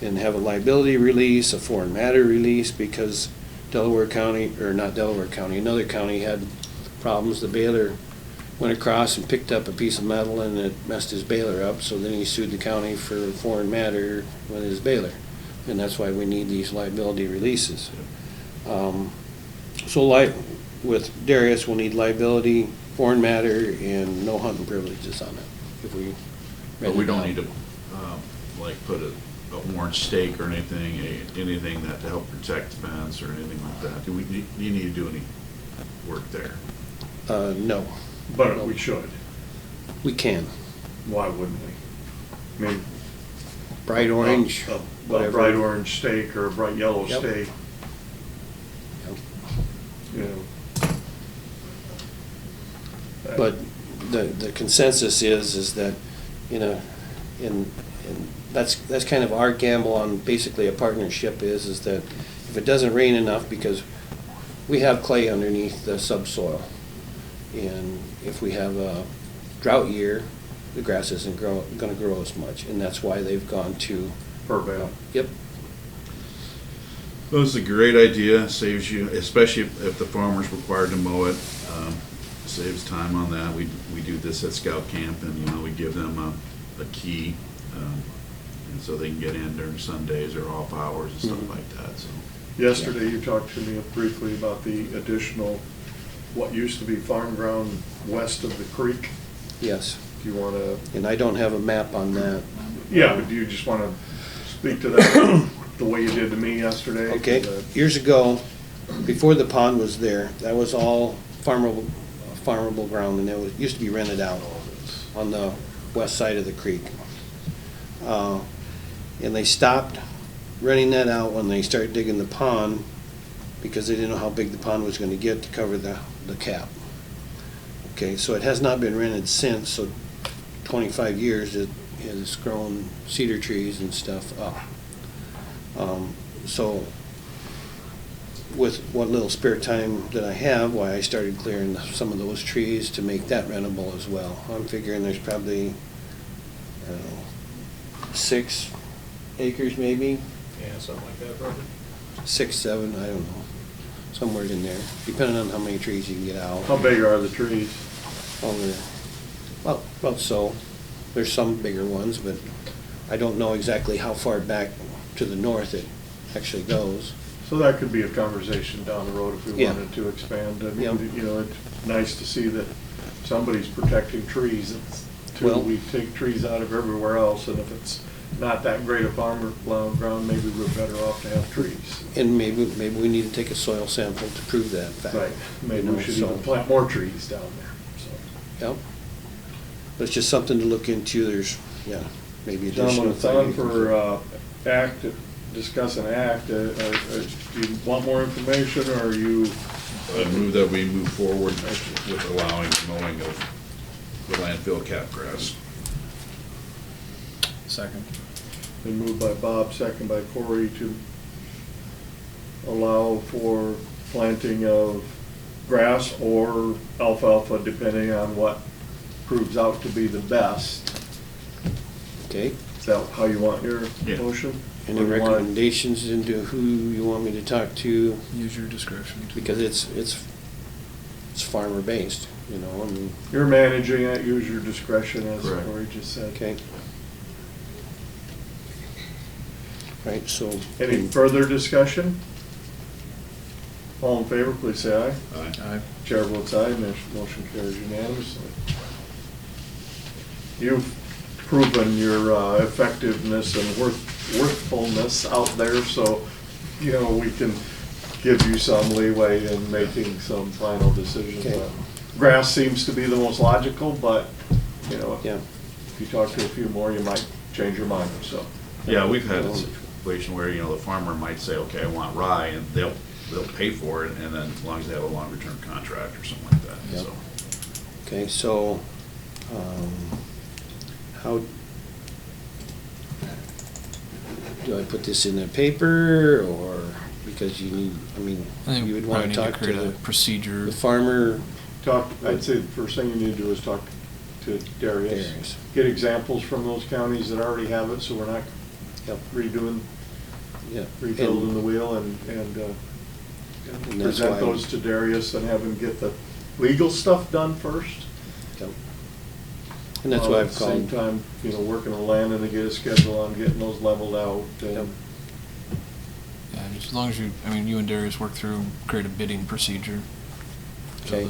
and have a liability release, a foreign matter release, because Delaware County, or not Delaware County, another county had problems. The baler went across and picked up a piece of metal and it messed his baler up, so then he sued the county for foreign matter with his baler. And that's why we need these liability releases. So like with Darius, we'll need liability, foreign matter, and no hunting privileges on it. If we but we don't rent it need to, like, put a orange stake or anything, anything that to help protect the fence or anything like that. Do you need to do any work there? No, But we should. we can. Why wouldn't we? I mean, Bright orange, a whatever. bright orange stake or a bright yellow Yep. stake, Yep. you know. But the consensus is that, you know, and that's kind of our gamble on basically a partnership is that if it doesn't rain enough, because we have clay underneath the subsoil, and if we have a drought year, the grass isn't gonna grow as much, and that's why they've gone to. Per bale. Yep, Well, it's a great idea, saves you, especially if the farmer's required to mow it, saves time on that. We do this at scout camp, and, you know, we give them a key, and so they can get in during Sundays or off hours and stuff like that, so. Yesterday, you talked to me briefly about the additional, what used to be farm ground west of the creek. yes, Do you want to, and I don't have a map on that. yeah, but do you just want to speak to that the way you did to me yesterday? Okay, The- years ago, before the pond was there, that was all farmable ground, and used to be rented out on the west side of the creek. And they stopped renting that out when they started digging the pond, because they didn't know how big the pond was gonna get to cover the cap. Okay, so it has not been rented since, so 25 years it has grown cedar trees and stuff up. So with what little spare time that I have, why I started clearing some of those trees to make that rentable as well. I'm figuring there's probably, I don't know, 6 acres maybe, Yeah, something like that, probably. 6, 7, I don't know, somewhere in there, depending on how many trees you can get out. How big are the trees? About so. There's some bigger ones, but I don't know exactly how far back to the north it actually goes. So that could be a conversation down the road if we Yeah. wanted to expand. I Yeah. mean, you know, it's nice to see that somebody's protecting trees. It's too, Well- we take trees out of everywhere else, and if it's not that great a farmer ground, maybe we're better off to have trees. And maybe we need to take a soil sample to prove that fact. Right, maybe You know, we should so- even plant more trees down there, so. Yep. But it's just something to look into. There's, yeah, maybe additional. Gentlemen, it's on funding. for, discuss an act. Do you want more information, or are you? I move that we move forward with allowing mowing of the landfill cap grass. Second. Been moved by Bob, second by Corey, to allow for planting of grass or alfalfa, depending on what proves out to be the best. Okay. Is that how you want your Yeah. motion? Any Or you want- recommendations into who you want me to talk to? Use your discretion. Because it's farmer based, you know, I mean, You're managing it, use your discretion, as Correct. Corey just said. okay. Right, so. Any further discussion? All in favor, please say aye. Aye. Chair votes aye, motion carries unanimously. You've proven your effectiveness and worthfulness out there, so, you know, we can give you some leeway in making some final decisions. Okay. Grass seems to be the most logical, but, you know, Yeah, if you talk to a few more, you might change your mind, so. Yeah, we've had a situation where, you know, the farmer might say, okay, I want rye, and they'll pay for it, and then as long as they have a longer term contract or something like that, Yep. so. okay, so, how, do I put this in the paper, or, because you need, I mean, I think you we would want probably to need to talk to create a the procedure. farmer? I'd say the first thing you need to do is talk to Darius. Darius. Get examples from those counties that already have it, so we're not Yep. redoing, Yeah. rebuilding the wheel, and And that's present why- those to Darius and have him get the legal stuff done first. Yep. And that's why I've At the same called, time, you know, working on land and to get a schedule on getting those leveled out. Yep. Yeah, just as long as you, I mean, you and Darius work through, create a bidding procedure. so okay,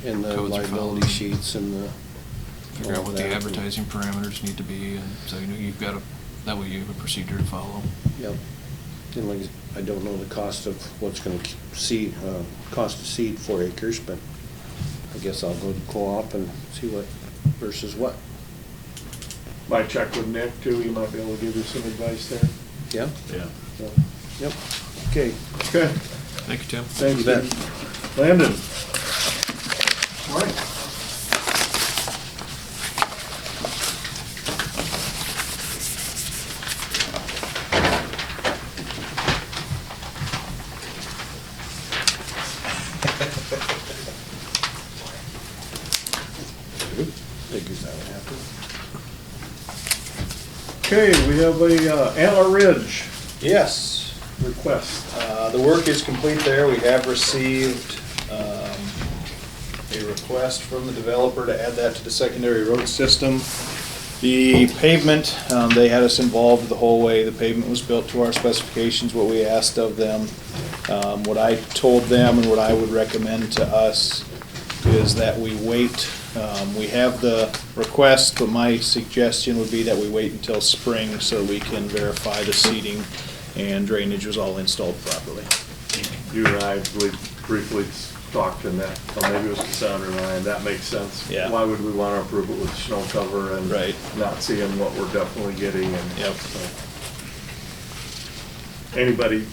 that and the codes are liability followed. sheets and the. Figure out what the all that. advertising parameters need to be, and so, you know, you've got that way you have a procedure to follow. Yep. And like, I don't know the cost of what's gonna seed, cost to seed 4 acres, but I guess I'll go to co-op and see what versus what. Might check with Nick too, he might be able to give you some advice there. Yeah? Yeah. So, Yep. Okay. okay, Thank you, Tim. thanks, You bet. Steve. Landon? Figures that would happen. Okay, we have a Antler Ridge Yes, request. the work is complete there. We have received a request from the developer to add that to the secondary road system. The pavement, they had us involved the whole way. The pavement was built to our specifications, what we asked of them. What I told them and what I would recommend to us is that we wait. We have the request, but my suggestion would be that we wait until spring so we can verify the seating and drainage was all installed properly. You and I believe briefly talked in that, or maybe it was Cassandra and I, and that makes sense. Yeah. Why would we want to approve it with snow cover and Right. not seeing what we're definitely getting? And Yep. so. Anybody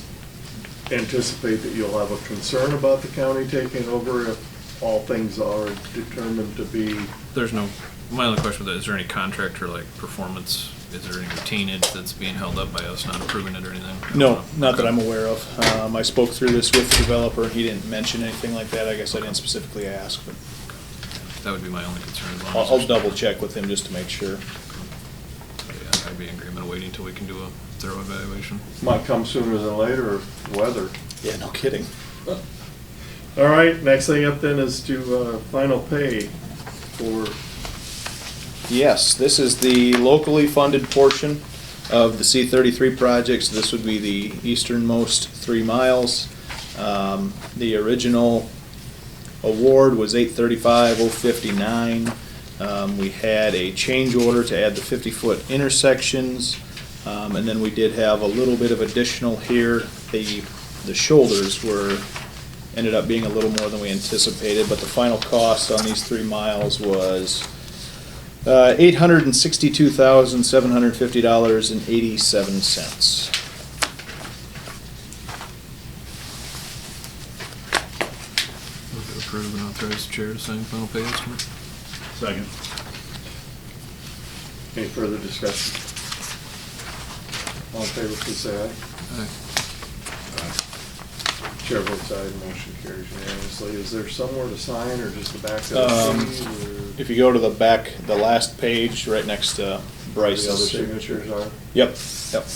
anticipate that you'll have a concern about the county taking over if all things are determined to be? There's no, my only question with that, is there any contract or like performance, is there any retainage that's being held up by us not approving it or anything? No, not that I'm aware of. I spoke through this with the developer. He didn't mention anything like that. I guess I didn't specifically ask, but That would be my only concern. As long as I'll there's- double check with him just to make sure. Yeah, I'd be in agreement waiting until we can do a thorough evaluation. Might come sooner than later if weather. Yeah, no kidding. All right, next thing up then is to final pay for, Yes, this is the locally funded portion. of the C-33 projects. This would be the easternmost 3 miles. The original award was $835,059. We had a change order to add the 50-foot intersections, and then we did have a little bit of additional here. The shoulders ended up being a little more than we anticipated, but the final cost on these 3 miles was $862,750.87. Move to approve and authorize the chair to sign final pay estimate. Second. Any further discussion? All in favor, please say aye. Aye. Chair votes aye, motion carries unanimously. Is there somewhere to sign, or just the back of Um, the sheet, or If you go to the back, the last page, right next to the other Bryce's signatures are? Yep, yep.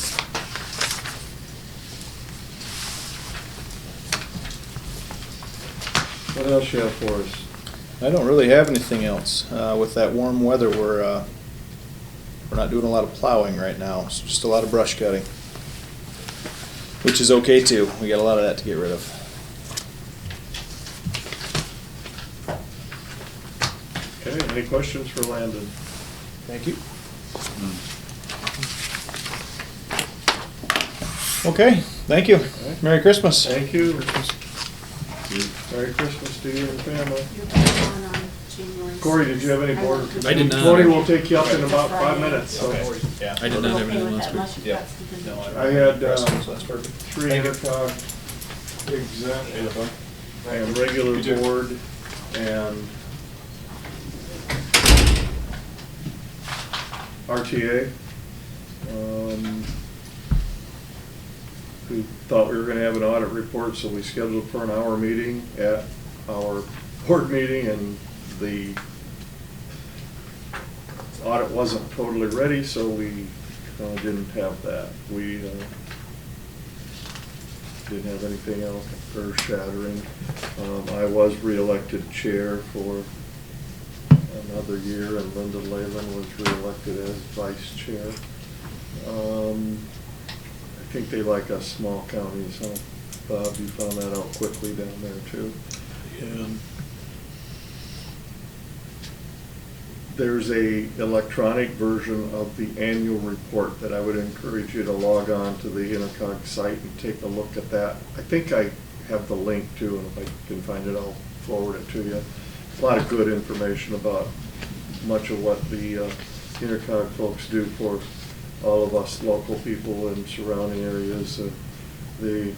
What else you have for us? I don't really have anything else. With that warm weather, we're not doing a lot of plowing right now. It's just a lot of brush cutting, which is okay too. We got a lot of that to get rid of. Okay, any questions for Landon? Thank you. Okay, thank you. right. Merry Christmas. Thank you. Merry Christmas to you and family. You're back on January Corey, did you have any board? I did not. Tony will take you up in about 5 minutes, so. Yeah. I did not have anything last week. Yeah. I had, Christmas, that's perfect. 3 intercog exempt and regular You too. board and RTA. We thought we were gonna have an audit report, so we scheduled for an hour meeting at our board meeting, and the audit wasn't totally ready, so we didn't have that. We didn't have anything else earth-shattering. I was reelected chair for another year, and Linda Leyland was reelected as vice chair. I think they like us small counties, huh? Bob, you found that out quickly down there too. Yeah. There's a electronic version of the annual report that I would encourage you to log on to the Intercog site and take a look at that. I think I have the link too, and if I can find it, I'll forward it to you. A lot of good information about much of what the Intercog folks do for all of us local people in surrounding areas. They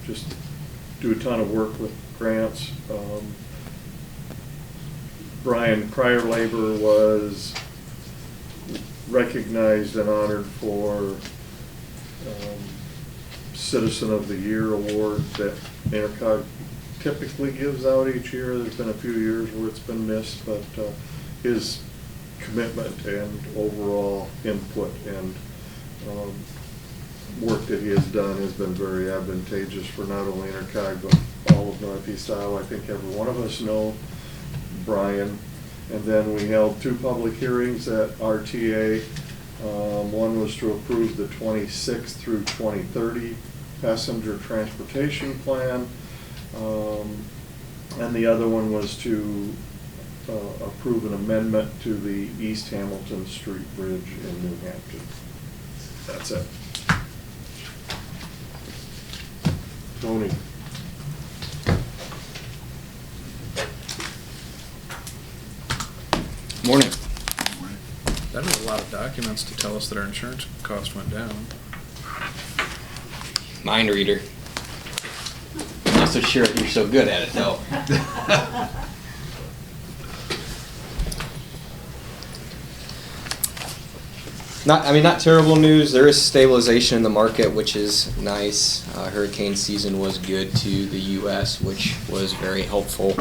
just do a ton of work with grants. Brian Cryer Labor was recognized and honored for Citizen of the Year award that Intercog typically gives out each year. There's been a few years where it's been missed, but his commitment and overall input and work that he has done has been very advantageous for not only Intercog but all of Northeast Iowa. I think every one of us know Brian. And then we held 2 public hearings at RTA. One was to approve the 26th through 2030 passenger transportation plan. And the other one was to approve an amendment to the East Hamilton Street Bridge in New Hampton. That's it. Tony. Morning. That is a lot of documents to tell us that our insurance cost went down. Mind reader. I'm not so sure you're so good at it, though. Not terrible news. There is stabilization in the market, which is nice. Hurricane season was good to the U.S., which was very helpful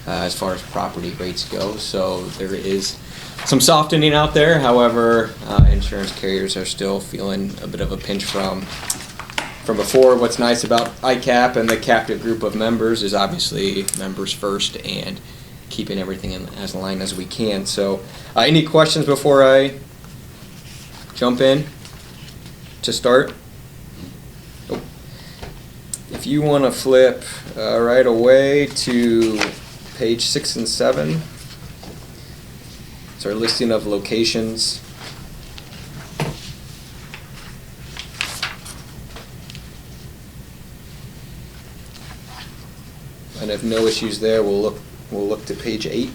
as far as property rates go. So there is some softening out there. However, insurance carriers are still feeling a bit of a pinch from before. What's nice about ICAP and the captive group of members is obviously members first and keeping everything in as aligned as we can. So any questions before I jump in to start. Oh. If you want to flip right away to page 6 and 7, it's our listing of locations. And if no issues there, we'll look to page 8.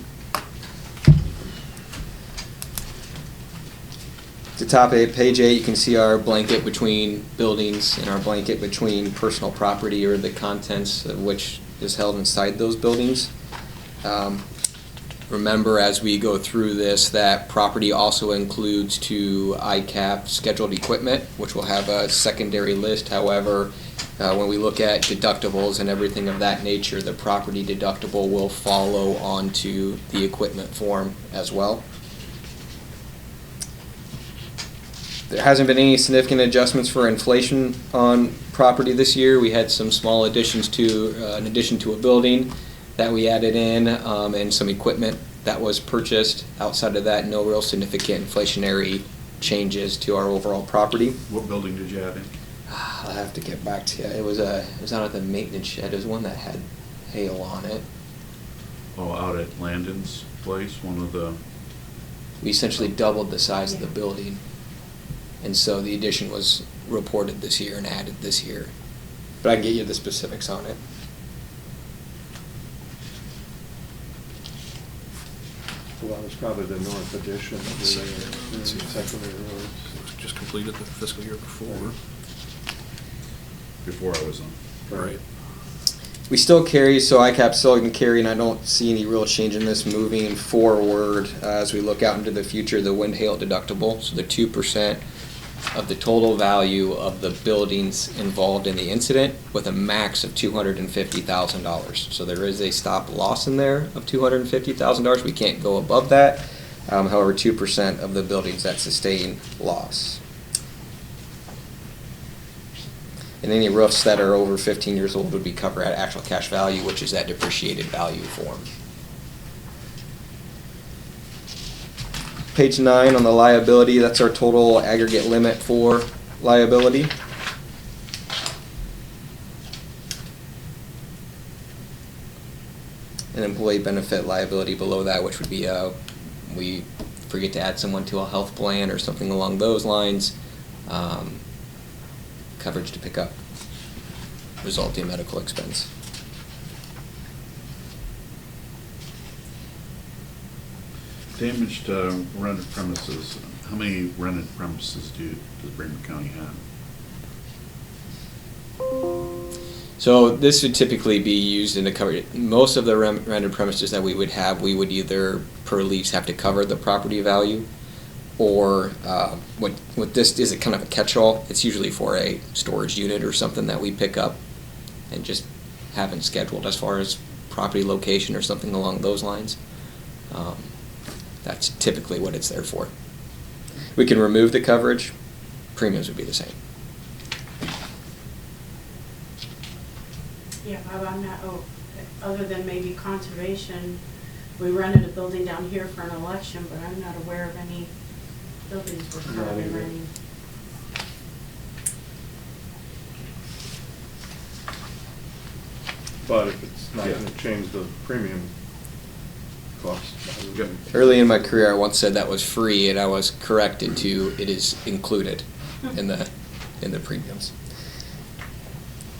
At the top of page 8, you can see our blanket between buildings and our blanket between personal property, or the contents of which is held inside those buildings. Remember, as we go through this, that property also includes to ICAP scheduled equipment, which will have a secondary list. However, when we look at deductibles and everything of that nature, the property deductible will follow onto the equipment form as well. There hasn't been any significant adjustments for inflation on property this year. We had some small additions to, in addition to a building that we added in, and some equipment that was purchased. Outside of that, no real significant inflationary changes to our overall property. What building did you add in? I'll have to get back to you. It was out at the maintenance shed. It was one that had hail on it. Oh, out at Landon's place, one of the, We essentially doubled the size of the building. And so the addition was reported this year and added this year. But I can get you the specifics on it. So that was probably the north addition of the secondary roads. Just completed the fiscal year before. before I was on. Right. We still carry, so ICAP's still going to carry, and I don't see any real change in this moving forward as we look out into the future, the wind hail deductible. So the 2% of the total value of the buildings involved in the incident, with a max of $250,000. So there is a stop loss in there of $250,000. We can't go above that. However, 2% of the buildings that sustain loss. And any roofs that are over 15 years old would be covered at actual cash value, which is that depreciated value form. Page 9 on the liability, that's our total aggregate limit for liability. An employee benefit liability below that, which would be we forget to add someone to a health plan or something along those lines. Coverage to pick up resulting medical expense. Damaged rented premises, how many rented premises does Bremer County have? So this would typically be used in the cover. Most of the rented premises that we would have, we would either per lease have to cover the property value, or what this is, a kind of a catch-all. It's usually for a storage unit or something that we pick up and just haven't scheduled as far as property location or something along those lines. That's typically what it's there for. We can remove the coverage, premiums would be the same. Yeah, I'm not, other than maybe conservation, we rented a building down here for an election, but I'm not aware of any buildings we're currently renting. But if it's not Yeah. gonna change the premium cost. Early in my career, I once said that was free, and I was corrected to it is included in the premiums.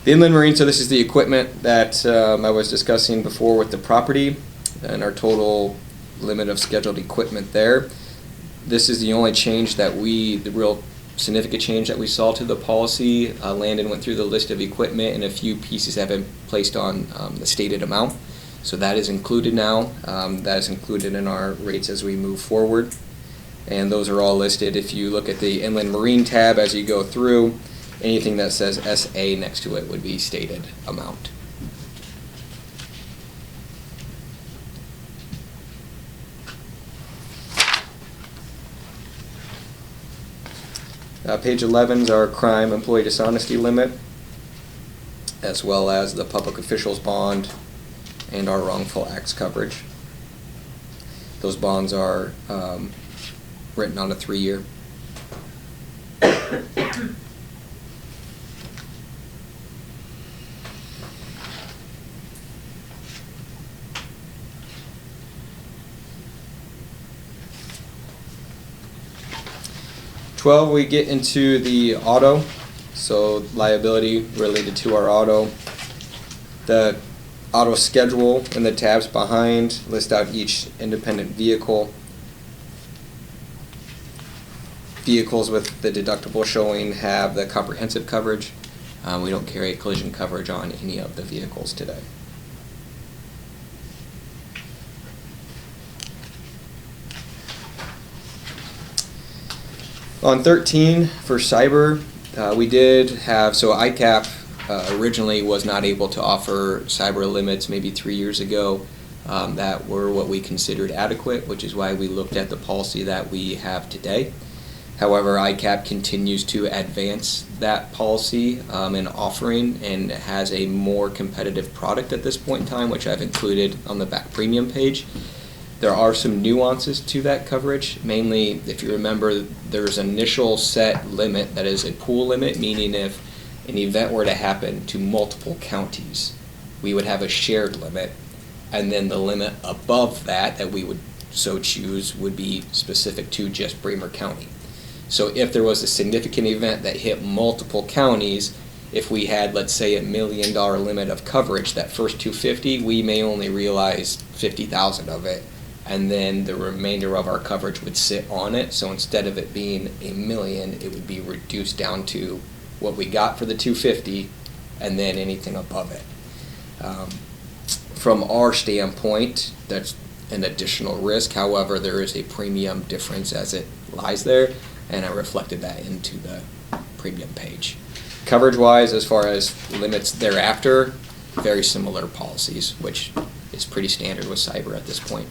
The inland marine, so this is the equipment that I was discussing before with the property, and our total limit of scheduled equipment there. This is the only change that the real significant change that we saw to the policy. Landon went through the list of equipment, and a few pieces have been placed on the stated amount. So that is included now. That is included in our rates as we move forward. And those are all listed. If you look at the inland marine tab as you go through, anything that says SA next to it would be stated amount. Page 11 is our crime employee dishonesty limit, as well as the public officials bond and our wrongful acts coverage. Those bonds are written on a 3-year. 12, we get into the auto, so liability related to our auto. The auto schedule in the tabs behind list out each independent vehicle. Vehicles with the deductible showing have the comprehensive coverage. We don't carry collision coverage on any of the vehicles today. On 13, for cyber, we did have, so ICAP originally was not able to offer cyber limits maybe 3 years ago that were what we considered adequate, which is why we looked at the policy that we have today. However, ICAP continues to advance that policy in offering and has a more competitive product at this point in time, which I've included on the back premium page. There are some nuances to that coverage. Mainly, if you remember, there's an initial set limit that is a pool limit, meaning if an event were to happen to multiple counties, we would have a shared limit, and then the limit above that we would so choose would be specific to just Bremer County. So if there was a significant event that hit multiple counties, if we had, let's say, $1 million limit of coverage, that first $250,000, we may only realize $50,000 of it, and then the remainder of our coverage would sit on it. So instead of it being $1 million, it would be reduced down to what we got for the $250,000, and then anything above it. From our standpoint, that's an additional risk. However, there is a premium difference as it lies there, and I reflected that into the premium page. Coverage-wise, as far as limits thereafter, very similar policies, which is pretty standard with cyber at this point.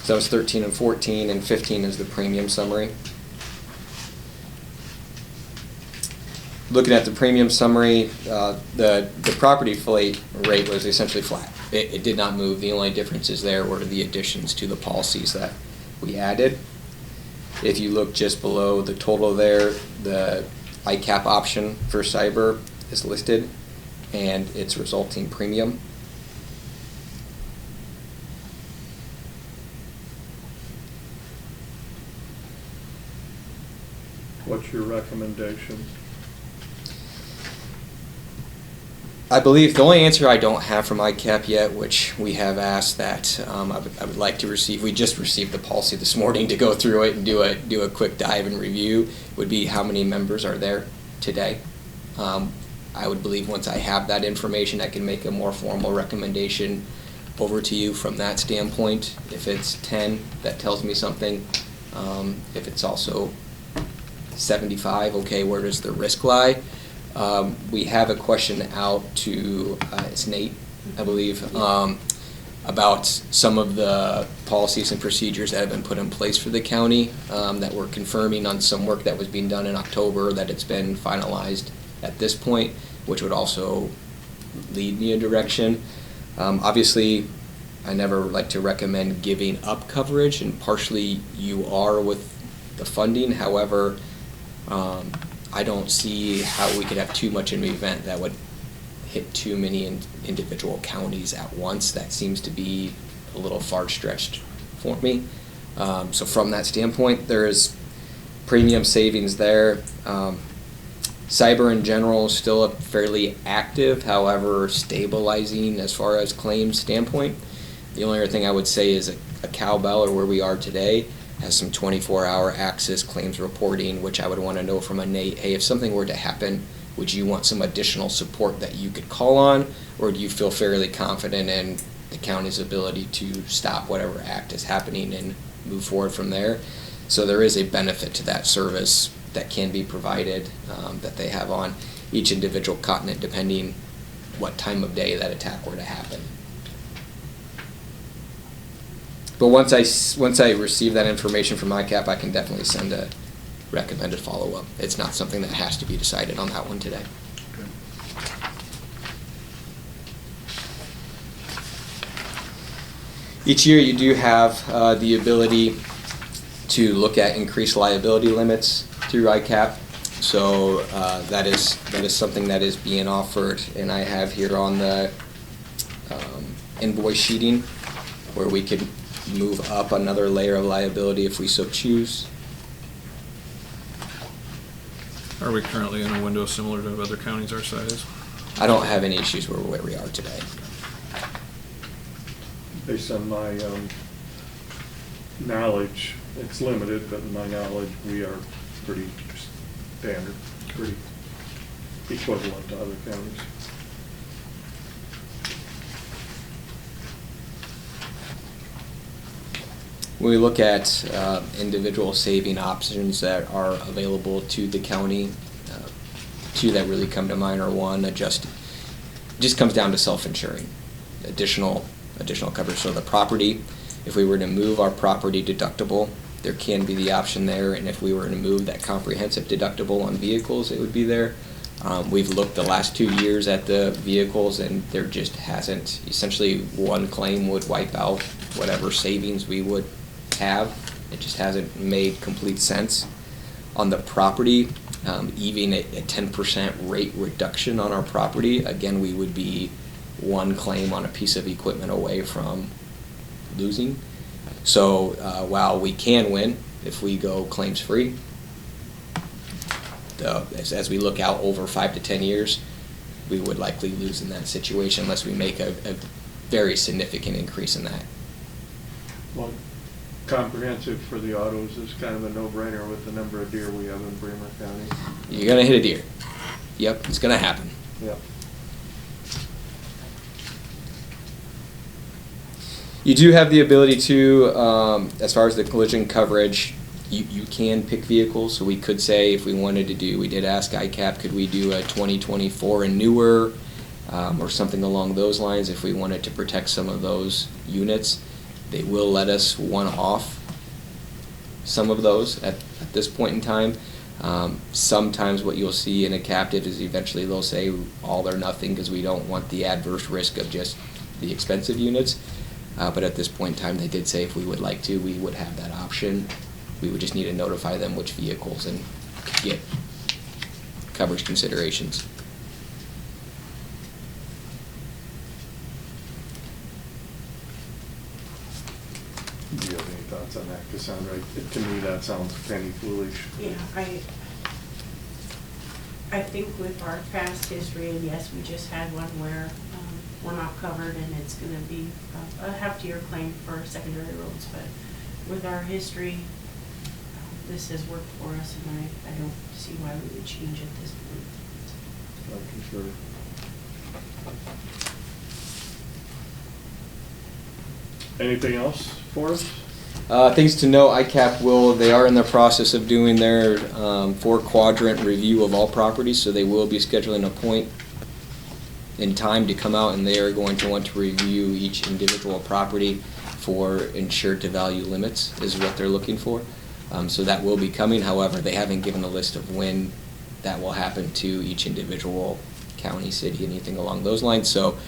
So that was 13 and 14, and 15 is the premium summary. Looking at the premium summary, the property fleet rate was essentially flat. It did not move. The only differences there were the additions to the policies that we added. If you look just below the total there, the ICAP option for cyber is listed and its resulting premium. What's your recommendation? I believe the only answer I don't have from ICAP yet, which we have asked that I would like to receive, we just received the policy this morning to go through it and do a quick dive and review, would be how many members are there today. I would believe once I have that information, I can make a more formal recommendation over to you from that standpoint. If it's 10, that tells me something. If it's also 75, okay, where does the risk lie? We have a question out to, it's Nate, I believe, about some of the policies and procedures that have been put in place for the county, that we're confirming on some work that was being done in October, that it's been finalized at this point, which would also lead me in direction. Obviously, I never like to recommend giving up coverage, and partially you are with the funding. However, I don't see how we could have too much of an event that would hit too many individual counties at once. That seems to be a little far-stretched for me. So from that standpoint, there is premium savings there. Cyber in general is still a fairly active, however stabilizing as far as claims standpoint. The only other thing I would say is a cowbell, or where we are today, has some 24-hour access claims reporting, which I would want to know from a Nate, hey, if something were to happen, would you want some additional support that you could call on, or do you feel fairly confident in the county's ability to stop whatever act is happening and move forward from there? So there is a benefit to that service that can be provided, that they have on each individual continent, depending what time of day that attack were to happen. But once I receive that information from ICAP, I can definitely send a recommended follow-up. It's not something that has to be decided on that one today. Okay. Each year you do have the ability to look at increased liability limits through ICAP. So that is something that is being offered, and I have here on the invoice sheeting where we could move up another layer of liability if we so choose. Are we currently in a window similar to other counties our size? I don't have any issues where we are today. Based on my knowledge, it's limited, but in my knowledge, we are pretty standard, pretty equivalent to other counties. When we look at individual saving options that are available to the county, two that really come to mind are one, just comes down to self-insuring, additional coverage. So the property, if we were to move our property deductible, there can be the option there, and if we were to move that comprehensive deductible on vehicles, it would be there. We've looked the last 2 years at the vehicles, and there just hasn't, essentially one claim would wipe out whatever savings we would have. It just hasn't made complete sense. On the property, even a 10% rate reduction on our property, again, we would be one claim on a piece of equipment away from losing. So while we can win if we go claims free, as we look out over 5 to 10 years, we would likely lose in that situation unless we make a very significant increase in that. Well, comprehensive for the autos is kind of a no-brainer with the number of deer we have in Bremer County. You're gonna hit a deer. Yep, it's gonna happen. Yep. You do have the ability to, as far as the collision coverage, you can pick vehicles. So we could say if we wanted to do, we did ask ICAP, could we do a 2024 and newer, or something along those lines if we wanted to protect some of those units. They will let us one-off some of those at this point in time. Sometimes what you'll see in a captive is eventually they'll say all or nothing because we don't want the adverse risk of just the expensive units. But at this point in time, they did say if we would like to, we would have that option. We would just need to notify them which vehicles and get coverage considerations. Do you have any thoughts on that, Cassandra? To me, that sounds penny foolish. Yeah, I think with our past history, and yes, we just had one where we're not covered and it's gonna be a heftier claim for secondary roads, but with our history, this has worked for us, and I don't see why we would change at this point. Not too sure. Anything else for us? Things to note, ICAP they are in the process of doing their 4-quadrant review of all properties, so they will be scheduling a point in time to come out, and they are going to want to review each individual property for insured to value limits is what they're looking for. So that will be coming. However, they haven't given a list of when that will happen to each individual county, city, anything along those lines. So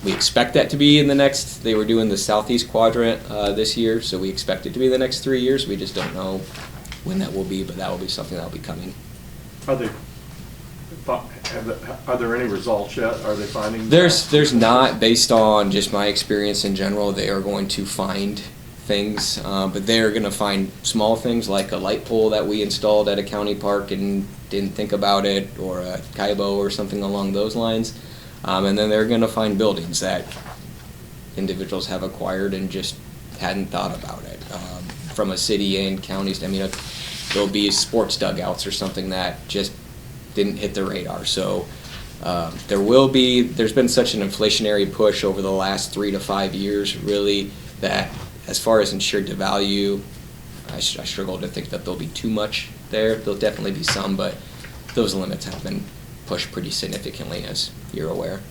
we expect that to be in the next, they were doing the southeast quadrant this year, so we expect it to be the next 3 years. We just don't know when that will be, but that will be something that will be coming. Are there any results yet? Are they finding? There's not, based on just my experience in general. They are going to find things, but they're going to find small things like a light pole that we installed at a county park and didn't think about it, or a kaibo or something along those lines. And then they're going to find buildings that individuals have acquired and just hadn't thought about it. From a city and counties, I mean, there'll be sports dugouts or something that just didn't hit the radar. So there's been such an inflationary push over the last 3 to 5 years, really, that as far as insured to value, I struggle to think that there'll be too much there. There'll definitely be some, but those limits have been pushed pretty significantly, as you're aware.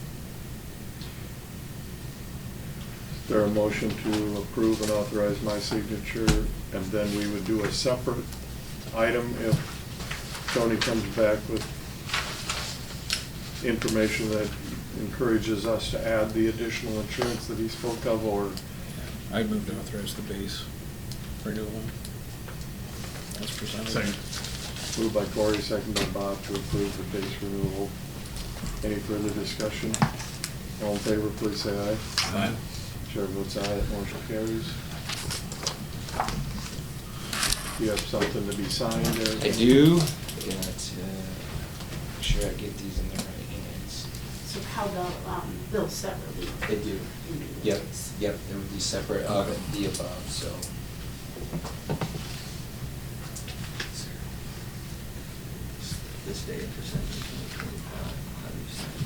Is there a motion to approve and authorize my signature, and then we would do a separate item if Tony comes back with information that encourages us to add the additional insurance that he spoke of, or? I'd move to authorize the base renewal as presented. Second. Moved by Corey, second by Bob, to approve the base renewal. Any further discussion? All in favor, please say aye. Aye. Chair votes aye, that motion carries. Do you have something to be signed or? I do. Yeah, make sure I get these in the right hands. So how the, bills separately? They do. Yep, yep, they would be separate of the above, so. This day of December 2025, how do you sign that?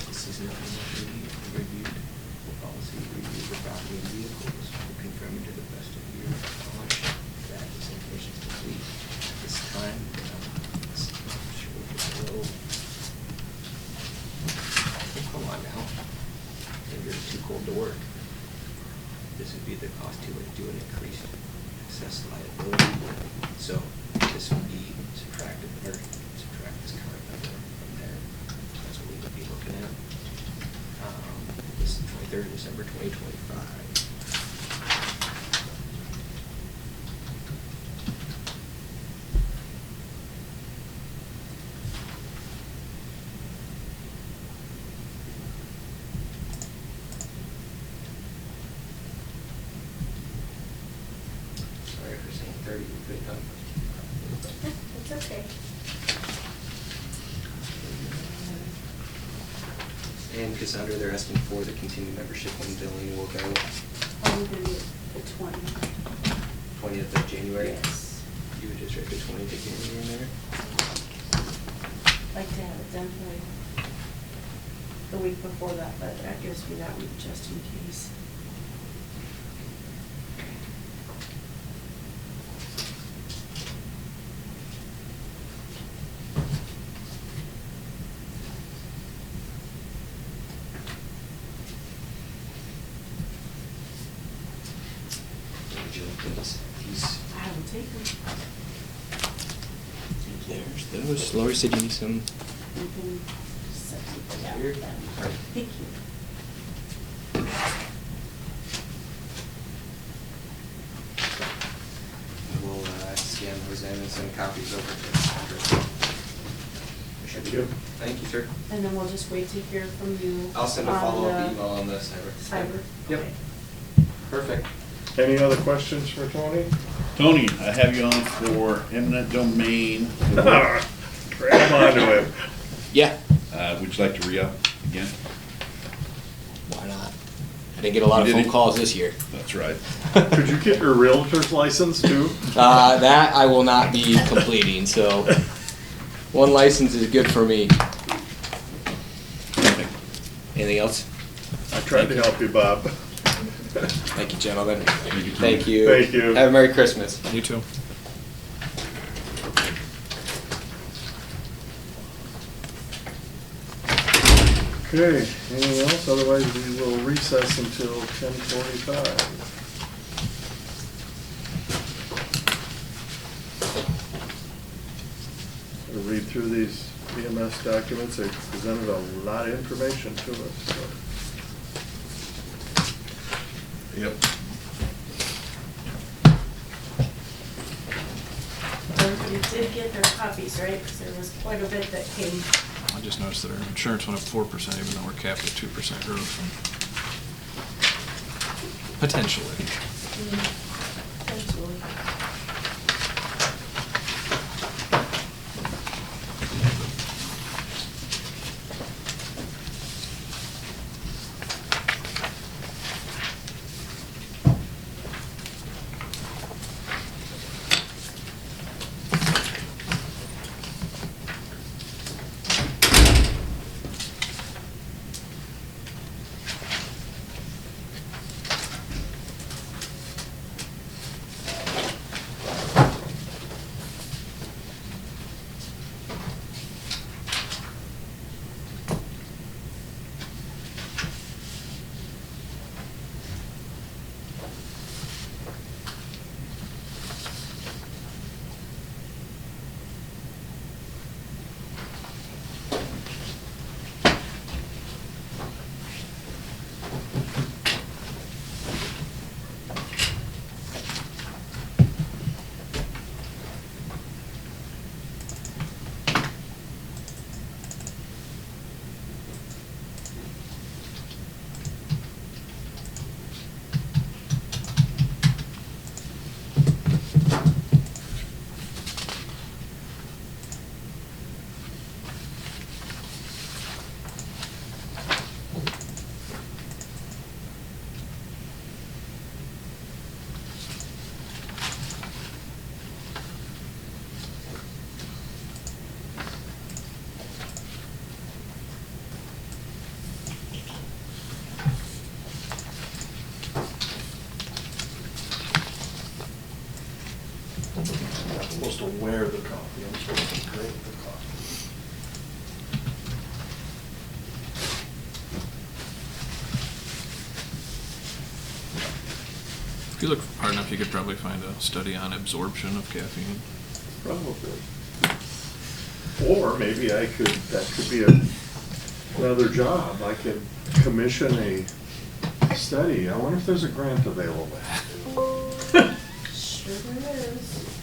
This is nothing that we reviewed, the policy review the property and vehicles, confirming to the best of your knowledge that this information is complete. At this time, let's sure we get a little. Come on now. Maybe you're too cold to work. This would be the cost to do an increased excess liability. So this would be subtracted, or subtract this current number from there. That's what we would be looking at. This is 23rd of December 2025. Sorry for saying 30, good number. It's okay. And Cassandra, they're asking for the continued membership when billing will go I'm gonna do the 20. 20th of January. Yes. You would just write the 20th of January in there? Like to have it done for like the week before that, but that gives me that week just in case. Would you like those? These, I will take them. there's those. Lori said you need some. You can set something out Here. with them. All right. Thank you. We'll scan those in and send copies over to Cassandra. Thank you. Thank you, sir. And then we'll just wait to hear from you. I'll send a on follow-up the email on the cyber. Cyber? Yep. Okay. Perfect. Any other questions for Tony? Tony, I have you on for eminent domain. Grab onto it. Yeah. Would you like to re-up again? Why not? I didn't get a lot of You did phone it. calls this year. That's right. Could you get your realtor's license too? That I will not be completing, so one license is good for me. Anything else? I tried to help you, Bob. Thank you, gentlemen. Thank you. Thank you. Thank you. Have a Merry Christmas. You too. Okay, anything else? Otherwise, we will recess until 10:45. We'll read through these EMS documents. They presented a lot of information to us, so. Yep. Everybody did get their copies, right? Because there was quite a bit that came. I just noticed that our insurance went up 4%, even though we're capped at 2% growth. Potentially. Potentially. If you look hard enough, you could probably find a study on absorption of caffeine. Probably. Or maybe that could be another job. I could commission a study. I wonder if there's a grant available. Sure there is.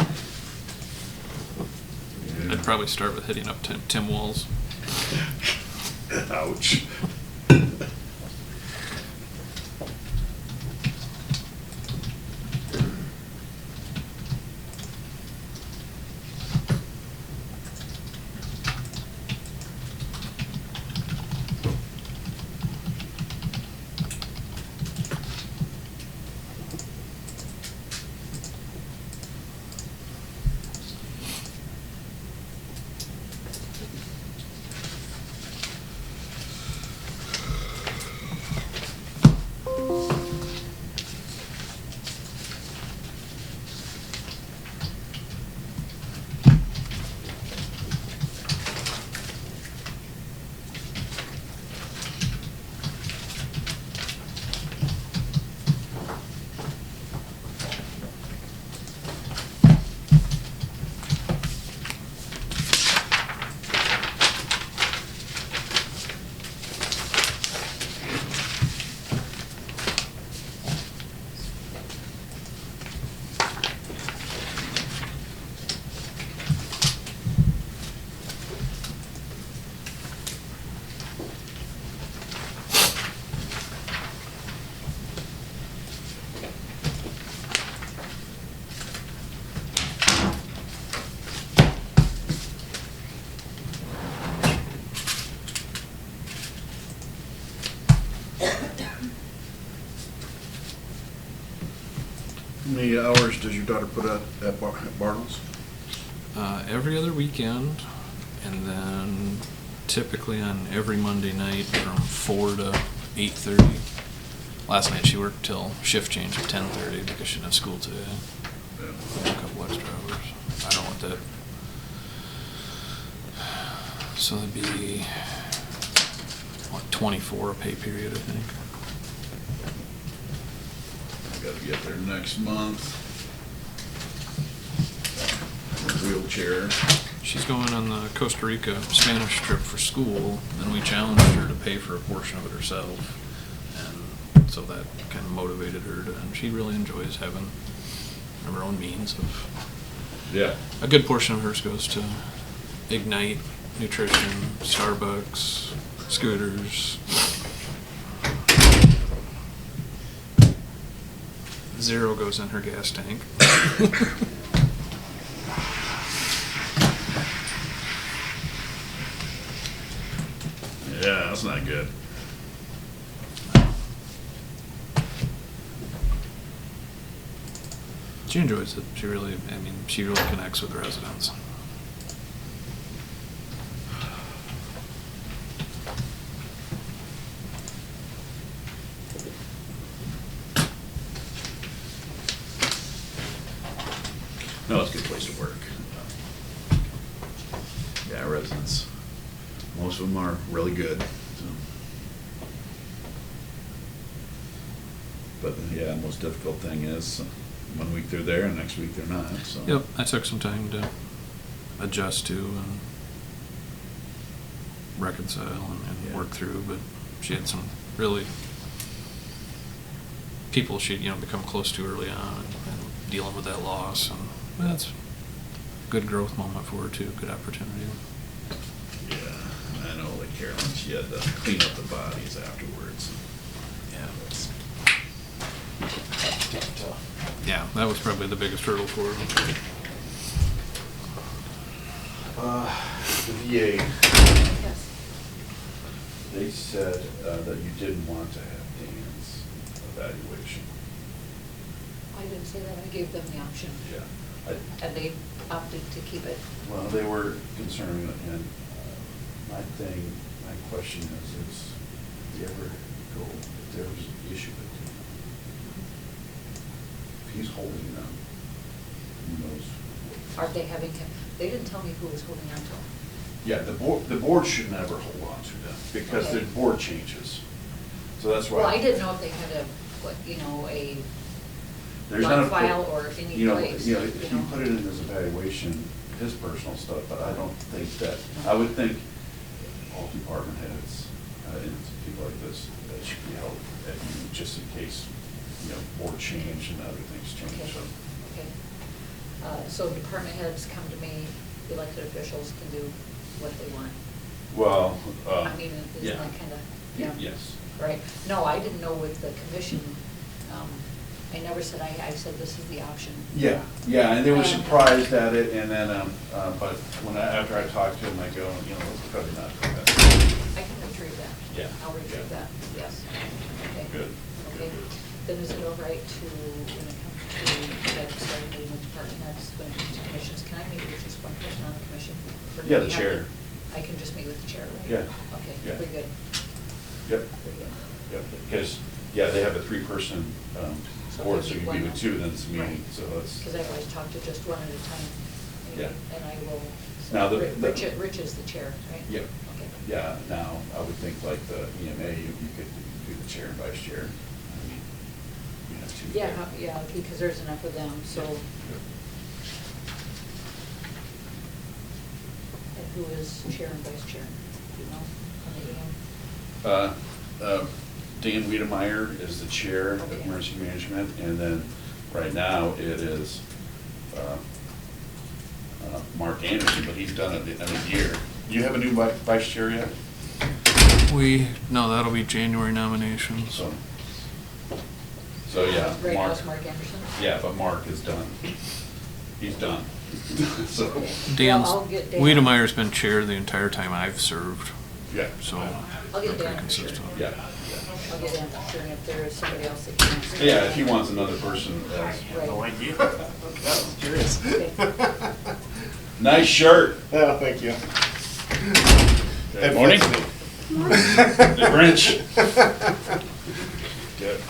I'd probably start with hitting up Tim Walls. Ouch. How many hours does your daughter put at Bartles? Every other weekend, and then typically on every Monday night from 4 to 8:30. Last night she worked till shift change at 10:30 because she didn't have school today. A couple extra hours. I don't know what that. So that'd be what, 24 a pay period, I think. I gotta get there next month. Wheelchair. She's going on the Costa Rica Spanish trip for school, and we challenged her to pay for a portion of it herself. And so that kind of motivated her to, and she really enjoys having her own means of. Yeah. A good portion of hers goes to Ignite, Nutrition, Starbucks, scooters. Zero goes in her gas tank. Yeah, that's not good. She enjoys it. She really connects with the residents. No, it's a good place to work. Yeah, residents, most of them are really good. So. But yeah, the most difficult thing is 1 week they're there and next week they're not, so. Yep, I took some time to adjust to and reconcile and Yeah. work through, but she had some really people she'd become close to early on and dealing with that loss, and that's a good growth moment for her too, good opportunity. Yeah, I know, like Carolyn, she had to clean up the bodies afterwards. Yeah. Yeah, that was probably the biggest hurdle for her. The VA, Yes. they said that you didn't want to have Dan's evaluation. I didn't say that, I gave them the option. Yeah. And they opted to keep it. Well, they were concerned, and my question is if you ever go, if there was an issue with him, if he's holding them, who knows? Are they having, they didn't tell me who was holding on to them. Yeah, the board should never hold on to them, because the Okay. board changes. So that's why. Well, I didn't know if they had there's not a. file or any You know, place, if you put it in his evaluation, his personal stuff, but I don't think that, I would think all department heads, and people like this, that should be held at view just in case, board change and other things change, Okay. so. Okay. So department heads come to me, elected officials can do what they want. Well, I mean, isn't yeah. that kind of, yeah? Yes. Right. No, I didn't know with the commission, I never said, I said this is the option. Yeah, and they were surprised at it, and then, but after I talked to him, I go, it's probably not the best. I can retrieve that. Yeah. I'll retrieve Yeah. that, yes. Okay. Good. Okay. Then is it all right to, when it comes to, like, starting meeting with department heads, when it comes to commissions, can I meet with just one person on the commission? Or do Yeah, we the have chair. to- I can just meet with the chair, right? Yeah. Okay, Yeah. pretty good. Yep, Pretty good. yep, because, they have a three-person So board, there'd so be you one- can meet with two, then it's a meeting, Right. so that's. Because I always talk to just one at a time. Yeah. And I will, Now, so the- Rich is the chair, right? Yep. Okay. Yeah, now, I would think like the EMA, you could do the chair and vice chair. I mean, you have two. Yeah, yeah, because there's enough of them, so. And who is chair and vice chair? Do you know, on the AM? Dan Wiedemeyer is the chair of Okay. emergency management, and then right now it is Mark Anderson, but he's done it in a year. Do you have a new vice chair yet? No, that'll be January nominations. So yeah, Right now Mark. it's Mark Anderson? Yeah, but Mark is done. He's done. So, Dan's, I'll get Dan. Wiedemeyer's been chair the entire time I've served, yeah. so. I'll get pretty Dan for sure. consistent. Yeah. I'll get Dan for sure, and if there is somebody else that can. Yeah, if he wants another person, Right. No idea. That was curious. Okay. nice shirt. Yeah, thank you. Good morning. The Grinch. Good.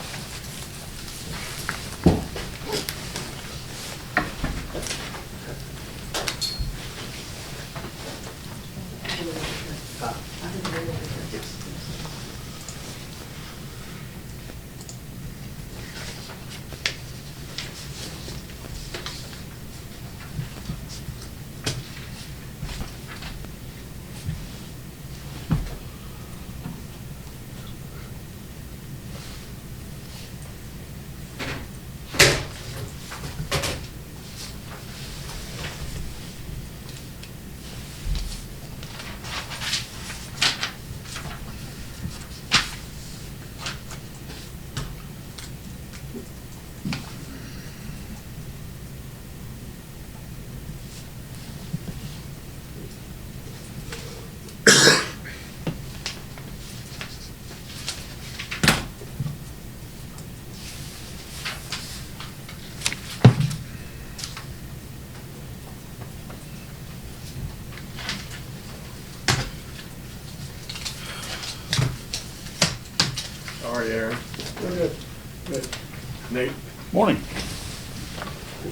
How are you, Aaron? Good. Good. Nate, Morning.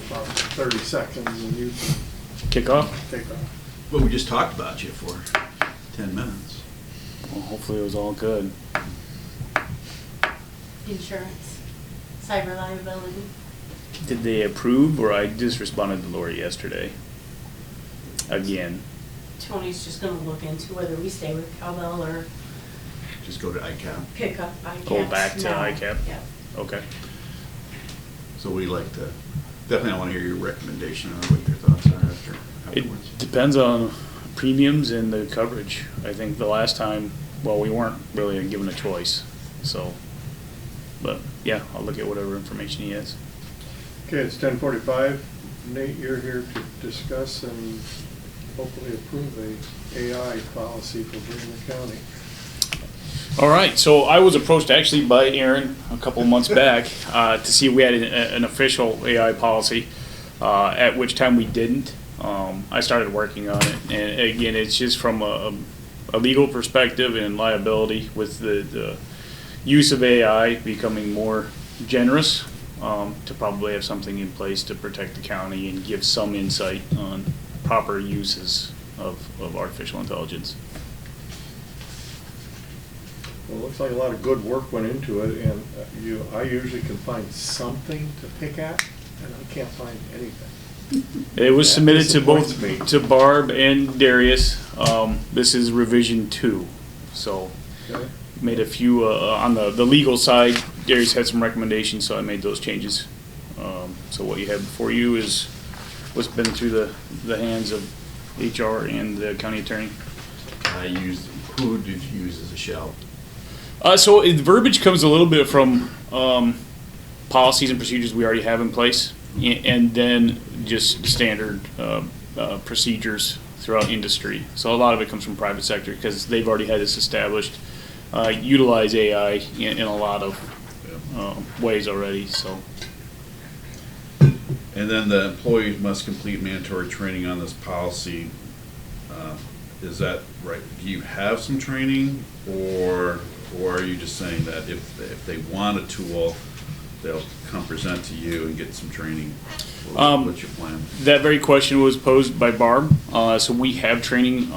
about 30 seconds and you Kick off? can take off. Well, we just talked about you for 10 minutes. Well, hopefully it was all good. Insurance, cyber liability. Did they approve, or I just responded to Lori yesterday? Again. Tony's just gonna look into whether we stay with Cowbell or Just go to ICAP. pick up ICAPs. Go back to now. ICAP? Yeah. Okay. So we like to, definitely want to hear your recommendation on what your thoughts are afterwards. It depends on premiums and the coverage. I think the last time, well, we weren't really given a choice, so. But, yeah, I'll look at whatever information he has. Okay, it's 10:45. Nate, you're here to discuss and hopefully approve a AI policy for Bremer County. All right, so I was approached actually by Aaron a couple of months back to see if we had an official AI policy, at which time we didn't. I started working on it, and again, it's just from a legal perspective and liability with the use of AI becoming more generous, to probably have something in place to protect the county and give some insight on proper uses of artificial intelligence. Well, it looks like a lot of good work went into it, and I usually can find something to pick at, and I can't find anything. It was That submitted to disappoints both, me. to Barb and Darius. This is revision 2, so Okay. made a few, on the legal side, Darius had some recommendations, so I made those changes. So what you have before you is what's been through the hands of HR and the county attorney. Who did you use as a shell? So verbiage comes a little bit from policies and procedures we already have in place, and then just standard procedures throughout industry. So a lot of it comes from private sector because they've already had this established. Utilize AI in a lot of ways already. So. And then the employee must complete mandatory training on this policy. Is that right? Do you have some training, or are you just saying that if they want a tool, they'll come present to you and get some training? What's your plan? That very question was posed by Barb. So we have training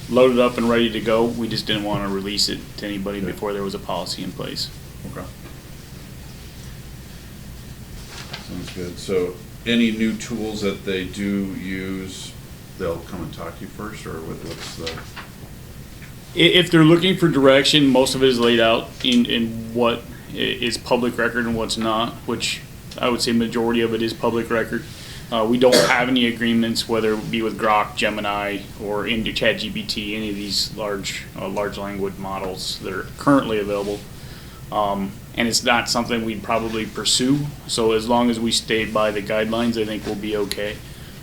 loaded up and ready to go. We just didn't want to release it to anybody before there was a policy in place. Okay. Sounds good. So any new tools that they do use, they'll come and talk to you first, or what's the? If they're looking for direction, most of it is laid out in what is public record and what's not, which I would say majority of it is public record. We don't have any agreements, whether it be with Grok, Gemini, or into ChatGPT, any of these large language models that are currently available. And it's not something we'd probably pursue. So as long as we stay by the guidelines, I think we'll be okay.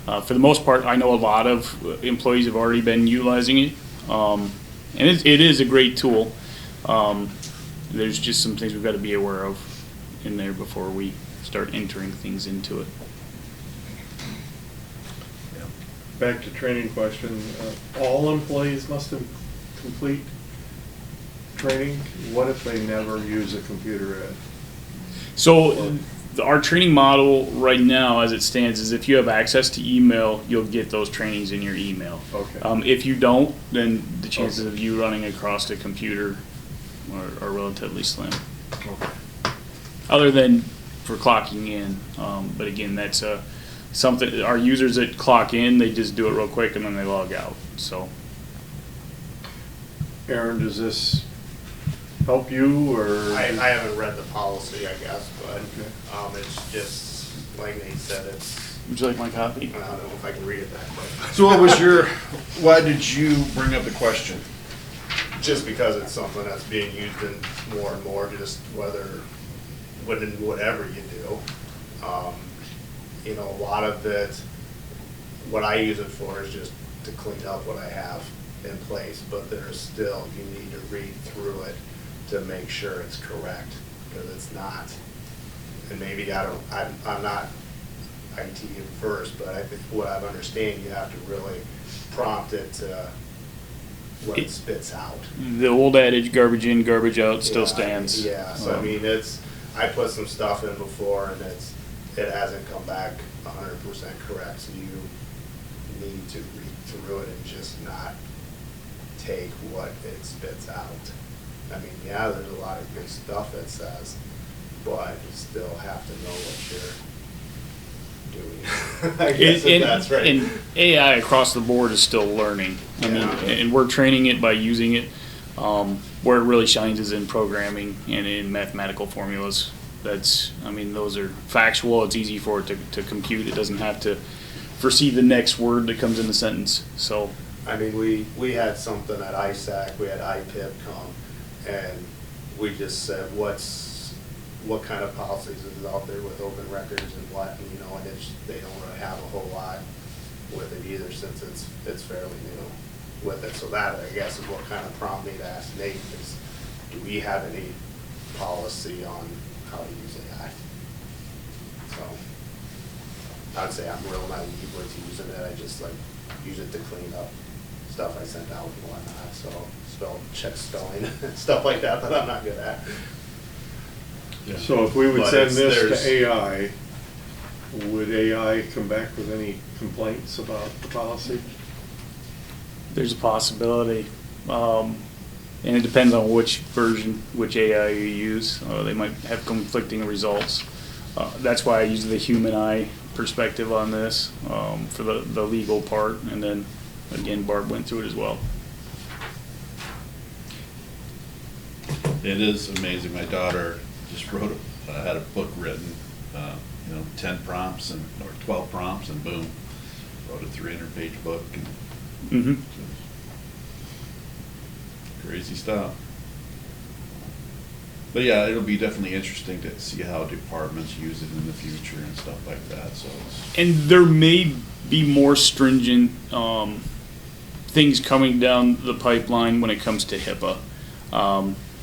For the most part, I know a lot of employees have already been utilizing it. And it is a great tool. There's just some things we've got to be aware of in there before we start entering things into it. Back to training question, all employees must have complete training? What if they never use a computer ed? So our training model right now, as it stands, is if you have access to email, you'll get those trainings in your email. Okay. If you don't, then the chances of you running across a computer are relatively slim. Okay. Other than for clocking in. But again, that's something, our users that clock in, they just do it real quick and then they log out, so. Aaron, does this help you, or? I haven't read the policy, I guess, but it's just, like Nate said, it's. Would you like my copy? I don't know if I can read it that quick. So why did you bring up the question? Just because it's something that's being used in more and more, just whatever you do. A lot of it, what I use it for is just to clean up what I have in place, but there's still, you need to read through it to make sure it's correct, because it's not. And maybe I'm not IT first, but I think what I understand, you have to really prompt it to what it spits out. The old adage, garbage in, garbage out, still stands. Yeah, so I mean, I put some stuff in before and it hasn't come back 100% correct, so you need to read through it and just not take what it spits out. I mean, yeah, there's a lot of good stuff it says, but you still have to know what you're doing. I guess that's right. And AI across the board is still learning. I mean, and we're training it by using it. Where it really shines is in programming and in mathematical formulas. Those are factual. It's easy for it to compute. It doesn't have to foresee the next word that comes in the sentence. So, I mean, we had something at ISAC, we had IPIP come, and we just said, what kind of policies is out there with open records and what, and they don't really have a whole lot with it either, since it's fairly new with it. So that, I guess, is what kind of prompted me to ask Nate, is do we have any policy on how to use AI? So I'd say I'm real naive with using it. I just use it to clean up stuff I sent out and whatnot. So check spelling, stuff like that I'm not good at. Yeah. So if we would send this to AI, would AI come back with any complaints about the policy? there's a possibility. And it depends on which version, which AI you use. They might have conflicting results. That's why I use the human eye perspective on this for the legal part. And then, again, Barb went through it as well. It is amazing. My daughter just had a book written, 10 prompts or 12 prompts, and boom, wrote a 300-page book. Mm-hmm. Crazy stuff. But yeah, it'll be definitely interesting to see how departments use it in the future and stuff like that. So, And there may be more stringent things coming down the pipeline when it comes to HIPAA.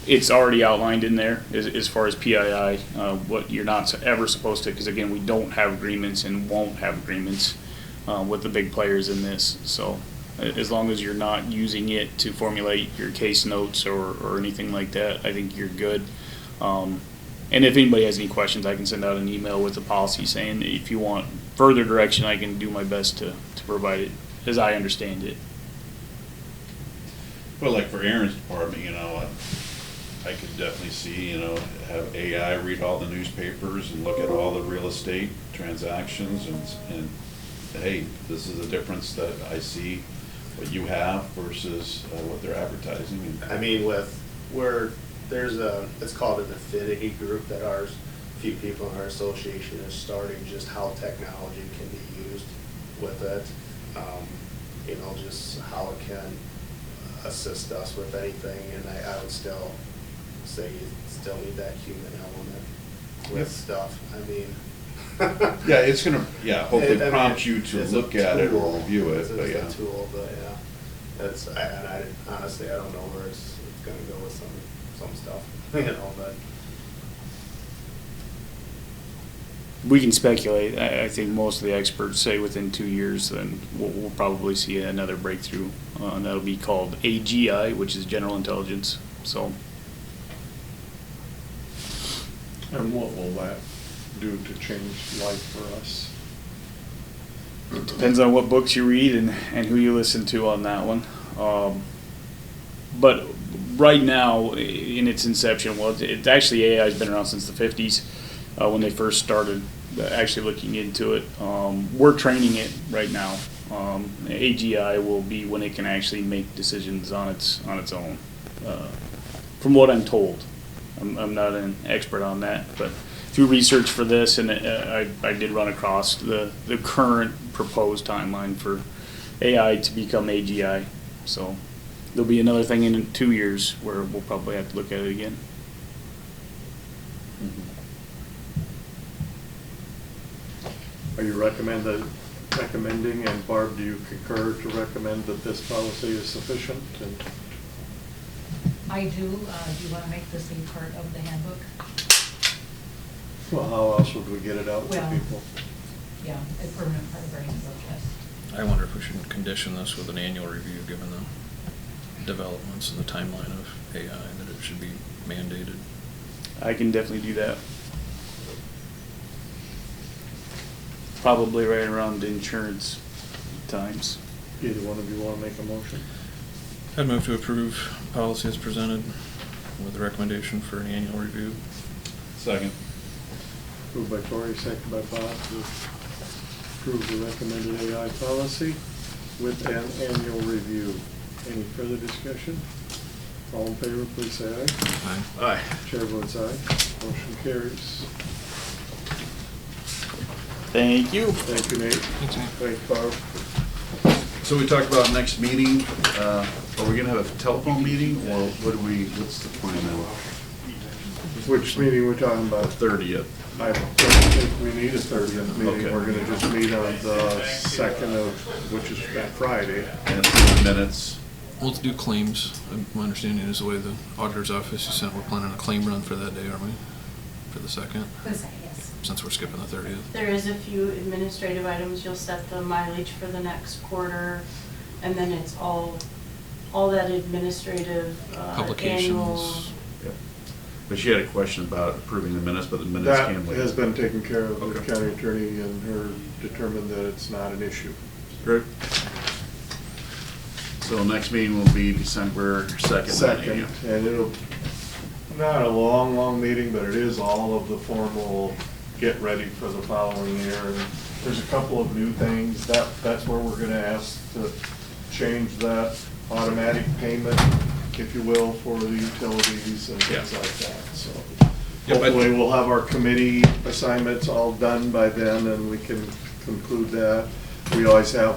It's already outlined in there as far as PII, what you're not ever supposed to, because again, we don't have agreements and won't have agreements with the big players in this. So as long as you're not using it to formulate your case notes or anything like that, I think you're good. And if anybody has any questions, I can send out an email with the policy saying if you want further direction, I can do my best to provide it as I understand it. well, like for Aaron's department, I could definitely see, have AI read all the newspapers and look at all the real estate transactions and hey, this is the difference that I see what you have versus what they're advertising. I mean, it's called an affinity group that a few people in our association is starting, just how technology can be used with it. Just how it can assist us with anything, and I would still say you still need that human element with stuff. I mean. Yeah, it's gonna, hopefully prompt you to it's a look at it or tool. review it, but yeah. It's a tool, but yeah. I honestly, I don't know where it's gonna go with some stuff, but. We can speculate. I think most of the experts say within 2 years, then we'll probably see another breakthrough, and that'll be called AGI, which is General Intelligence. So. And what will that do to change life for us? It depends on what books you read and who you listen to on that one. But right now, in its inception, it's actually AI has been around since the 50s when they first started actually looking into it. We're training it right now. AGI will be when it can actually make decisions on its own, from what I'm told. I'm not an expert on that, but through research for this, and I did run across the current proposed timeline for AI to become AGI. So there'll be another thing in 2 years where we'll probably have to look at it again. Are you recommending, and Barb, do you concur to recommend that this policy is sufficient? And I do. Do you want to make this a part of the handbook? well, how else would we get it out to Well, people? Yeah, a permanent part of our handbook, yes. I wonder if we should condition this with an annual review, given the developments and the timeline of AI, that it should be mandated. I can definitely do that. Probably right around insurance times. Either one of you want to make a motion? I'd move to approve policy as presented with a recommendation for an annual review. Second. Moved by Tori, second by Bob, to approve the recommended AI policy with an annual review. Any further discussion? All in favor, please say aye. Aye. Aye. Chair votes aye. Motion carries. Thank you. Thank you, Nate. Thanks, Barb. So we talked about next meeting, are we gonna have a telephone meeting, or what's the plan now? Which meeting we're talking about? 30th. I don't think we need a 30th meeting. Okay. We're gonna just meet on the 2nd of, which is that Friday. And 3 minutes. Well, let's do claims. My understanding is the way the auditor's office is sent, we're planning a claim run for that day, aren't we? For the 2nd? For the second, yes. Since we're skipping the 30th. There is a few administrative items. You'll set the mileage for the next quarter, and then it's all that administrative, annual. Publications. Yep. But she had a question about approving the minutes, but the minutes That can wait. has been taken care of with the Okay. county attorney, and her determined that it's not an issue. Great. So next meeting will be December 2nd. Second, and it'll, not a long, long meeting, but it is all of the formal get ready for the following year. And there's a couple of new things, that's where we're gonna ask to change that automatic payment, if you will, for the utilities and things Yeah. like that, so. Yep, I- Hopefully, we'll have our committee assignments all done by then, and we can conclude that. We always have,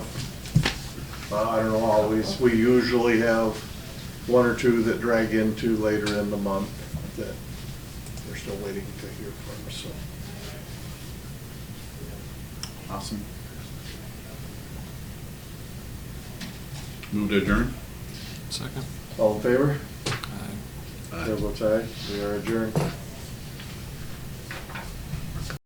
I don't know, always, we usually have one or two that drag into later in the month that we're still waiting to hear from, so. Awesome. Move to adjourn? Second. All in favor? Aye. Aye. Chair votes aye. We are adjourned.